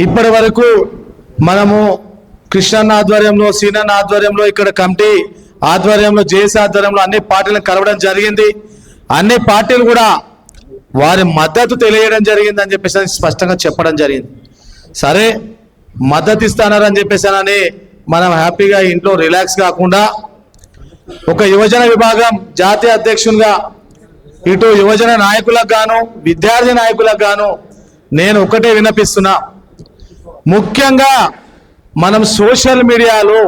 ఇప్పటి వరకు మనము కృష్ణన్న ఆధ్వర్యంలో, సీనన్న ఆధ్వర్యంలో, ఇక్కడ కమిటీ ఆధ్వర్యంలో, జేసీ ఆధ్వర్యంలో అన్ని పార్టీలను కలవడం జరిగింది. అన్ని పార్టీలు కూడా వారి మద్దతు తెలియడం జరిగింది అని చెప్పేసి స్పష్టంగా చెప్పడం జరిగింది. సరే మద్దతు ఇస్తానని చెప్పేసానని మనం హ్యాపీగా ఇంట్లో రిలాక్స్ కాకుండా ఒక యువజన విభాగం జాతీయ అధ్యక్షునిగా ఇటు యువజన నాయకులకు గాను విద్యార్థి నాయకులకు గాను నేను ఒకటే విన్నపిస్తున్నా. ముఖ్యంగా మనం సోషల్ మీడియాలో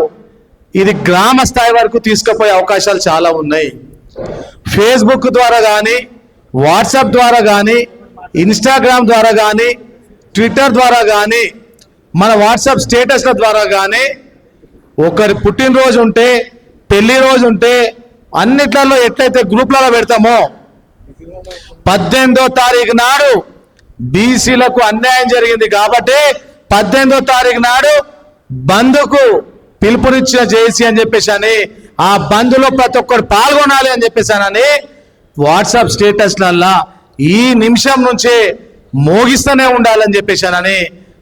ఇది గ్రామ స్థాయి వరకు తీసుకుపోయే అవకాశాలు చాలా ఉన్నాయి. ఫేస్బుక్ ద్వారా కానీ, వాట్సాప్ ద్వారా కానీ, ఇన్స్టాగ్రామ్ ద్వారా కానీ, ట్విట్టర్ ద్వారా కానీ, మన వాట్సాప్ స్టేటస్ల ద్వారా కానీ ఒకరి పుట్టినరోజు ఉంటే, పెళ్లి రోజు ఉంటే అన్నిట్లలో ఎట్లయితే గ్రూప్లలో పెడతామో 18వ తారీఖు నాడు బీసీలకు అన్యాయం జరిగింది కాబట్టి 18వ తారీఖు నాడు బంద్కు పిలుపునిచ్చిన జేసీ అని చెప్పేసి ఆ బంద్లో ప్రతి ఒక్కరు పాల్గొనాలి అని చెప్పేసానని వాట్సాప్ స్టేటస్లల్లా ఈ నిమిషం నుంచే మోగిస్తూనే ఉండాలని చెప్పేసానని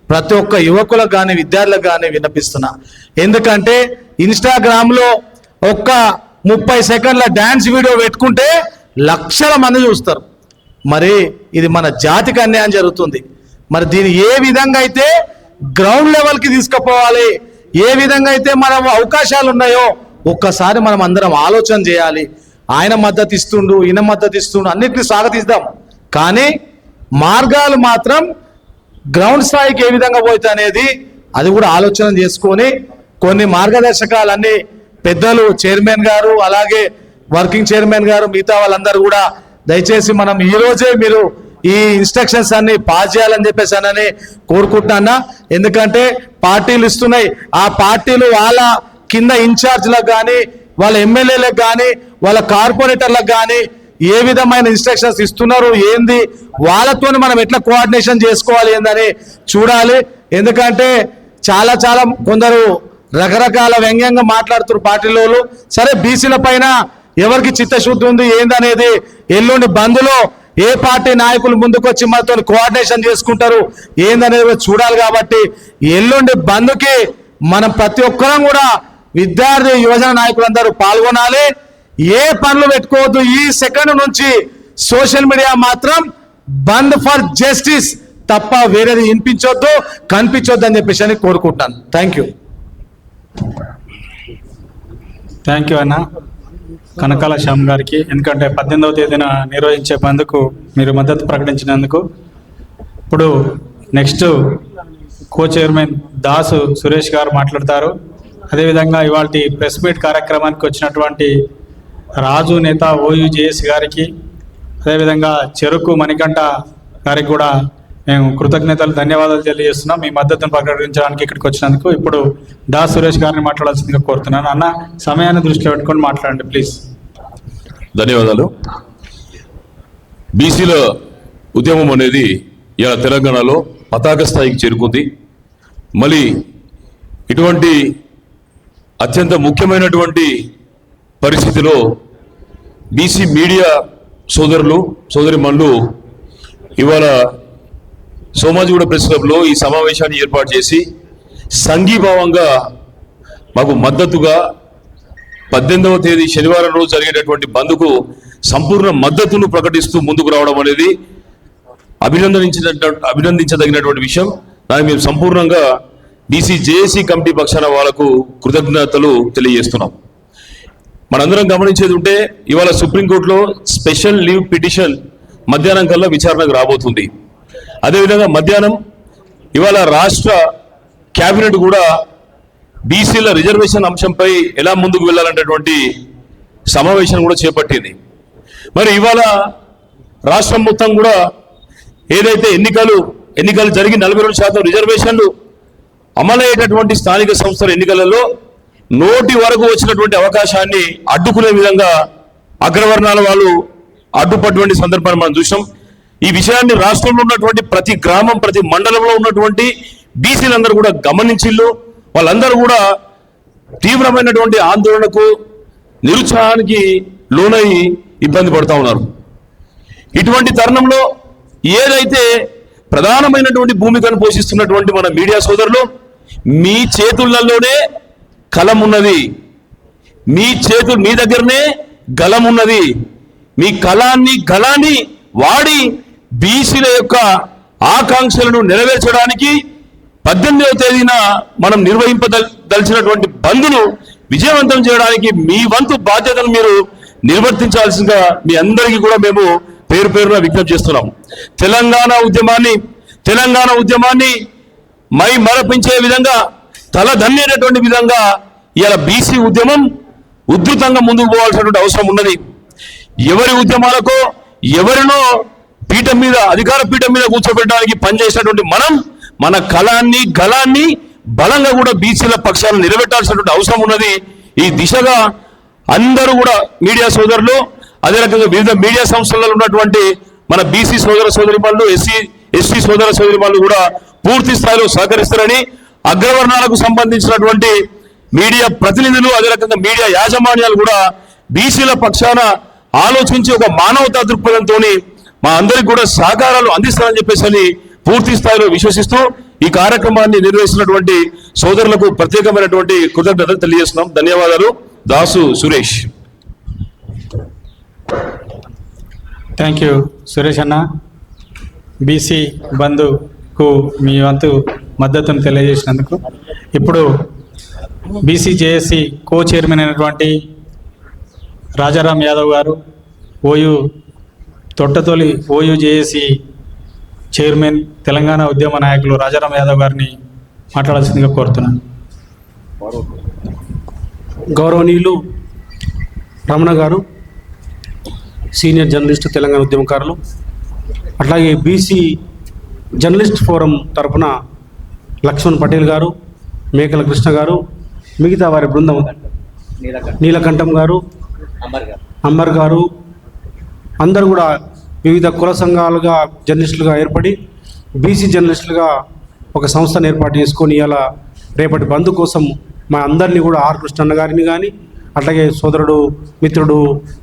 ప్రతి ఒక్క యువకులకు కానీ విద్యార్థులకు కానీ విన్నపిస్తున్నా. ఎందుకంటే ఇన్స్టాగ్రామ్లో ఒక్క 30 సెకండ్ల డ్యాన్స్ వీడియో పెట్టుకుంటే లక్షల మంది చూస్తారు. మరి ఇది మన జాతికి అన్యాయం జరుగుతుంది. మరి దీన్ని ఏ విధంగా అయితే గ్రౌండ్ లెవెల్కి తీసుకుపోవాలి, ఏ విధంగా అయితే మనం అవకాశాలు ఉన్నాయో ఒక్కసారి మనం అందరం ఆలోచన చేయాలి. ఆయన మద్దతు ఇస్తుండు, ఈయన మద్దతు ఇస్తుండు, అన్నిటిని స్వాగతిస్తాం. కానీ మార్గాలు మాత్రం గ్రౌండ్ స్థాయికి ఏ విధంగా పోతే అనేది అది కూడా ఆలోచన చేసుకొని కొన్ని మార్గదర్శకాలన్నీ పెద్దలు చైర్మన్ గారు, అలాగే వర్కింగ్ చైర్మన్ గారు, మిగతా వాళ్ళందరూ కూడా దయచేసి మనం ఈ రోజే మీరు ఈ ఇన్స్ట్రక్షన్స్ అన్ని పాస్ చేయాలని చెప్పేసానని కోరుకుంటున్నా. ఎందుకంటే పార్టీలు ఇస్తున్నాయి, ఆ పార్టీలు వాళ్ళ కింద ఇన్ఛార్జ్లకు కానీ, వాళ్ళ ఎమ్మెల్యేలకు కానీ, వాళ్ళ కార్పొరేటర్లకు కానీ ఏ విధమైన ఇన్స్ట్రక్షన్స్ ఇస్తున్నారు ఏంది, వాళ్ళతో మనం ఎట్లా కోఆర్డినేషన్ చేసుకోవాలి ఏందని చూడాలి. ఎందుకంటే చాలా కొందరు రకరకాల వ్యంగ్యంగా మాట్లాడుతున్నారు పార్టీలో. సరే బీసీల పైన ఎవరికి చిత్తశుద్ధి ఉంది ఏందనేది ఎల్లుండి బంద్లో ఏ పార్టీ నాయకులు ముందుకొచ్చి మనతో కోఆర్డినేషన్ చేసుకుంటారు ఏందనేది చూడాలి. కాబట్టి ఎల్లుండి బంద్కి మనం ప్రతి ఒక్కరం కూడా విద్యార్థి యువజన నాయకులందరూ పాల్గొనాలి. ఏ పనులు పెట్టుకోవద్దు. ఈ సెకండ్ నుంచి సోషల్ మీడియా మాత్రం బంద్ ఫర్ జస్టిస్ తప్ప వేరేది వినిపించొద్దు, కనిపించొద్దు అని చెప్పేసి కోరుకుంటున్నాను. థ్యాంక్ యూ అన్న కనకాల శ్యామ్ గారికి. ఎందుకంటే 18వ తేదీన నిర్వహించే బంద్కు మీరు మద్దతు ప్రకటించినందుకు. ఇప్పుడు నెక్స్ట్ కో చైర్మన్ దాసు సురేష్ గారు మాట్లాడతారు. అదేవిధంగా ఇవాళ ప్రెస్ మీట్ కార్యక్రమానికి వచ్చినటువంటి రాజు నేత ఓయూజేఎస్ గారికి, అదేవిధంగా చెరుకు మణికంఠ గారికి కూడా మేము కృతజ్ఞతలు, ధన్యవాదాలు తెలియజేస్తున్నాం మీ మద్దతును ప్రకటించడానికి ఇక్కడికి వచ్చినందుకు. ఇప్పుడు దాస్ సురేష్ గారిని మాట్లాడాల్సిందిగా కోరుతున్నాను. అన్న సమయాన్ని దృష్టిలో పెట్టుకొని మాట్లాడండి ప్లీజ్. ధన్యవాదాలు. బీసీల ఉద్యమం అనేది ఇలా తెలంగాణలో పతాక స్థాయికి చేరుకుంది. మళ్ళీ ఇటువంటి అత్యంత ముఖ్యమైనటువంటి పరిస్థితిలో బీసీ మీడియా సోదరులు సోదరిమణులు ఇవాళ సోమాజిగూడ ప్రెస్ క్లబ్లో ఈ సమావేశాన్ని ఏర్పాటు చేసి సంఘీభావంగా మాకు మద్దతుగా 18వ తేదీ శనివారం రోజు జరిగేటటువంటి బంద్కు సంపూర్ణ మద్దతును ప్రకటిస్తూ ముందుకు రావడం అనేది అభినందించదగినటువంటి విషయం. దానికి మేము సంపూర్ణంగా బీసీ జేఏసీ కమిటీ పక్షాన వాళ్లకు కృతజ్ఞతలు తెలియజేస్తున్నాం. మనందరం గమనించేది ఉంటే ఇవాళ సుప్రీంకోర్టులో స్పెషల్ లీవ్ పిటిషన్ మధ్యాహ్నం కల్లా విచారణకు రాబోతుంది. అదేవిధంగా మధ్యాహ్నం ఇవాళ రాష్ట్ర కేబినెట్ కూడా బీసీల రిజర్వేషన్ అంశంపై ఎలా ముందుకు వెళ్ళాలనేటువంటి సమావేశం కూడా చేపట్టింది. మరి ఇవాళ రాష్ట్రం మొత్తం కూడా ఏదైతే ఎన్నికలు జరిగి 42% రిజర్వేషన్లు అమలయ్యేటటువంటి స్థానిక సంస్థల ఎన్నికలలో నోటి వరకు వచ్చినటువంటి అవకాశాన్ని అడ్డుకునే విధంగా అగ్రవర్ణాల వాళ్ళు అడ్డుపటువంటి సందర్భాన్ని మనం చూసాం. ఈ విషయాన్ని రాష్ట్రంలో ఉన్నటువంటి ప్రతి గ్రామం, ప్రతి మండలంలో ఉన్నటువంటి బీసీలందరూ కూడా గమనించిళ్ళు. వాళ్ళందరూ కూడా తీవ్రమైనటువంటి ఆందోళనకు, నిరుత్సాహానికి లోనై ఇబ్బంది పడుతూ ఉన్నారు. ఇటువంటి తరుణంలో ఏదైతే ప్రధానమైనటువంటి భూమికను పోషిస్తున్నటువంటి మన మీడియా సోదరులు, మీ చేతులలోనే కలం ఉన్నది, మీ దగ్గరనే గలం ఉన్నది. మీ గలాన్ని వాడి బీసీల యొక్క ఆకాంక్షలను నెరవేర్చడానికి 18వ తేదీన మనం నిర్వహింపదలిచినటువంటి బంద్ను విజయవంతం చేయడానికి మీ వంతు బాధ్యతను మీరు నిర్వర్తించాల్సిందిగా మీ అందరికీ కూడా మేము పేరు పేరున విజ్ఞప్తి చేస్తున్నాం. తెలంగాణ ఉద్యమాన్ని మరపించే విధంగా, తలదన్నేటటువంటి విధంగా ఇవాళ బీసీ ఉద్యమం ఉధృతంగా ముందుకు పోవాల్సినటువంటి అవసరం ఉన్నది. ఎవరి ఉద్యమాలకో ఎవరినో అధికార పీఠం మీద కూర్చోబెట్టడానికి పనిచేసినటువంటి మనం మన గలాన్ని బలంగా కూడా బీసీల పక్షాలను నిలబెట్టాల్సినటువంటి అవసరం ఉన్నది. ఈ దిశగా అందరూ కూడా మీడియా సోదరులు, అదే రకంగా వివిధ మీడియా సంస్థలలో ఉన్నటువంటి మన బీసీ సోదరిమణులు, ఎస్సీ సోదరిమణులు కూడా పూర్తి స్థాయిలో సహకరిస్తారని, అగ్రవర్ణాలకు సంబంధించినటువంటి మీడియా ప్రతినిధులు, అదే రకంగా మీడియా యాజమాన్యాలు కూడా బీసీల పక్షాన ఆలోచించి ఒక మానవతా దృక్పథంతో మా అందరికి కూడా సహకారాలు అందిస్తారని చెప్పేసి పూర్తి స్థాయిలో విశ్వసిస్తూ ఈ కార్యక్రమాన్ని నిర్వహిస్తున్నటువంటి సోదరులకు ప్రత్యేకమైనటువంటి కృతజ్ఞతలు తెలియజేస్తున్నాం. ధన్యవాదాలు. దాసు సురేష్. థ్యాంక్ యూ సురేష్ అన్న. బీసీ బంధుకు మీ వంతు మద్దతును తెలియజేసినందుకు. ఇప్పుడు బీసీ జేఏసీ కో చైర్మన్ అయినటువంటి రాజారాం యాదవ్ గారు, తొట్టతొలి ఓయూ జేఏసీ చైర్మన్, తెలంగాణ ఉద్యమ నాయకులు రాజారాం యాదవ్ గారిని మాట్లాడాల్సిందిగా కోరుతున్నాను. గౌరవనీయులు రమణ గారు, సీనియర్ జర్నలిస్ట్, తెలంగాణ ఉద్యమకారులు, అట్లాగే బీసీ జర్నలిస్ట్ ఫోరం తరఫున లక్ష్మణ్ పటేల్ గారు, మేకల కృష్ణ గారు, మిగతా వారి బృందం, నీలకంఠం గారు, అంబర్ గారు, అందరూ కూడా వివిధ కుల సంఘాలుగా జర్నలిస్టులుగా ఏర్పడి బీసీ జర్నలిస్టులుగా ఒక సంస్థను ఏర్పాటు చేసుకొని ఇలా రేపటి బంద్ కోసం మా అందరినీ కూడా ఆర్ కృష్ణన్న గారిని కానీ, అట్లాగే సోదరుడు మిత్రుడు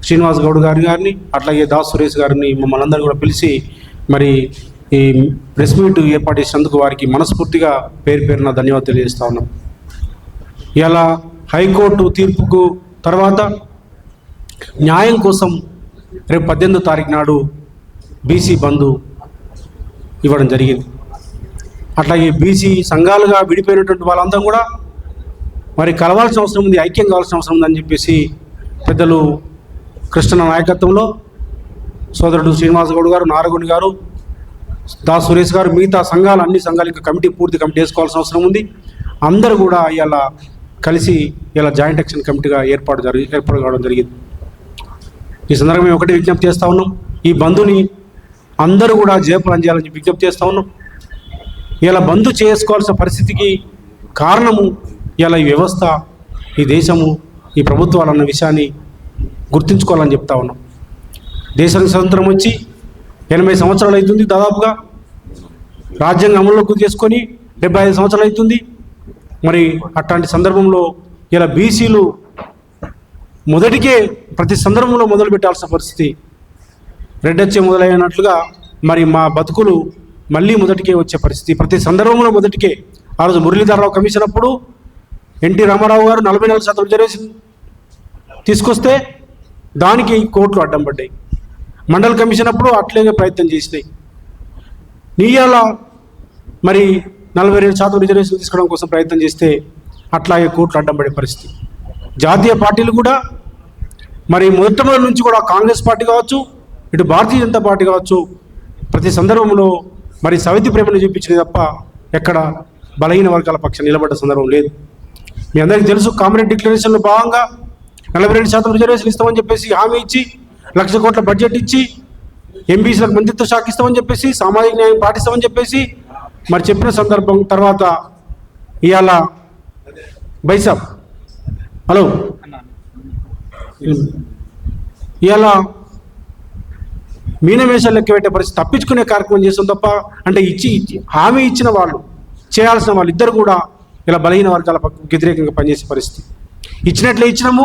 శ్రీనివాస్ గౌడ్ గారిని, అట్లాగే దాస్ సురేష్ గారిని మమ్మల్ని అందరినీ కూడా పిలిచి మరి ఈ ప్రెస్ మీట్ ఏర్పాటు చేసినందుకు వారికి మనస్ఫూర్తిగా పేరున ధన్యవాదాలు తెలియజేస్తా ఉన్నాం. ఇలా హైకోర్టు తీర్పుకు తర్వాత న్యాయం కోసం రేపు 18వ తారీఖు నాడు బీసీ బంధు ఇవ్వడం జరిగింది. అట్లాగే బీసీ సంఘాలుగా విడిపోయినటువంటి వాళ్ళందరం కూడా మరి కలవాల్సిన అవసరం ఉంది, ఐక్యం కావాల్సిన అవసరం ఉందని చెప్పేసి పెద్దలు కృష్ణ నాయకత్వంలో సోదరుడు శ్రీనివాస్ గౌడ్ గారు, నారగుని గారు, దాస్ సురేష్ గారు, మిగతా సంఘాలు, అన్ని సంఘాలకు పూర్తి కమిటీ వేసుకోవాల్సిన అవసరం ఉంది. అందరూ కూడా ఇలా కలిసి ఇలా జాయింట్ యాక్షన్ కమిటీగా ఏర్పాటు కావడం జరిగింది. ఈ సందర్భంగా ఒకటి విజ్ఞప్తి చేస్తూ ఉన్నాం, ఈ బంధుని అందరూ కూడా జయప్రదం చేయాలని విజ్ఞప్తి చేస్తూ ఉన్నాం. ఇలా బంధు చేసుకోవాల్సిన పరిస్థితికి కారణము ఇలా ఈ వ్యవస్థ, ఈ దేశము, ఈ ప్రభుత్వాలు అన్న విషయాన్ని గుర్తుంచుకోవాలని చెప్తా ఉన్నాం. దేశానికి స్వతంత్రం వచ్చి 80 సంవత్సరాలు అవుతుంది, దాదాపుగా రాజ్యాంగం అమల్లోకి చేసుకొని 75 సంవత్సరాలు అవుతుంది. మరి అట్లాంటి సందర్భంలో ఇలా బీసీలు ప్రతి సందర్భంలో మొదలు పెట్టాల్సిన పరిస్థితి, రెడ్డొచ్చే మొదలైనట్లుగా మరి మా బతుకులు మళ్ళీ మొదటికే వచ్చే పరిస్థితి, ప్రతి సందర్భంలో మొదటికే. ఆ రోజు మురళీధరరావు కమిషన్ అప్పుడు ఎన్టీ రామారావు గారు 44% రిజర్వేషన్ తీసుకొస్తే దానికి కోర్టులు అడ్డం పడ్డాయి. మండల్ కమిషన్ అప్పుడు అట్లే ప్రయత్నం చేసినాయి. నీయాల మరి 42% రిజర్వేషన్ తీసుకోవడం కోసం ప్రయత్నం చేస్తే అట్లాగే కోర్టులు అడ్డం పడే పరిస్థితి. జాతీయ పార్టీలు కూడా మరి మొదటి నుంచి కూడా కాంగ్రెస్ పార్టీ కావచ్చు, ఇటు భారతీయ జనతా పార్టీ కావచ్చు, ప్రతి సందర్భంలో మరి సవితి ప్రేమను చూపించింది తప్ప ఎక్కడ బలహీన వర్గాల పక్షం నిలబడ్డ సందర్భం లేదు. మీ అందరికీ తెలుసు, కామన్ డిక్లరేషన్లో భాగంగా 42% రిజర్వేషన్ ఇస్తామని చెప్పేసి హామీ ఇచ్చి, 1,00,000 కోట్ల బడ్జెట్ ఇచ్చి, ఎంబీసీలకు మంత్రిత్వ శాఖ ఇస్తామని చెప్పేసి, సామాజిక న్యాయం పాటిస్తామని చెప్పేసి మరి చెప్పిన సందర్భం తర్వాత ఇవాళ బైసాబ్ హలో ఇవాళ మీనమేషాలు లెక్క పెట్టే పరిస్థితి, తప్పించుకునే కార్యక్రమం చేస్తాం తప్ప, అంటే హామీ ఇచ్చిన వాళ్ళు, చేయాల్సిన వాళ్ళు ఇద్దరు కూడా ఇలా బలహీన వర్గాల వ్యతిరేకంగా పనిచేసే పరిస్థితి. ఇచ్చినట్లే ఇచ్చినాము,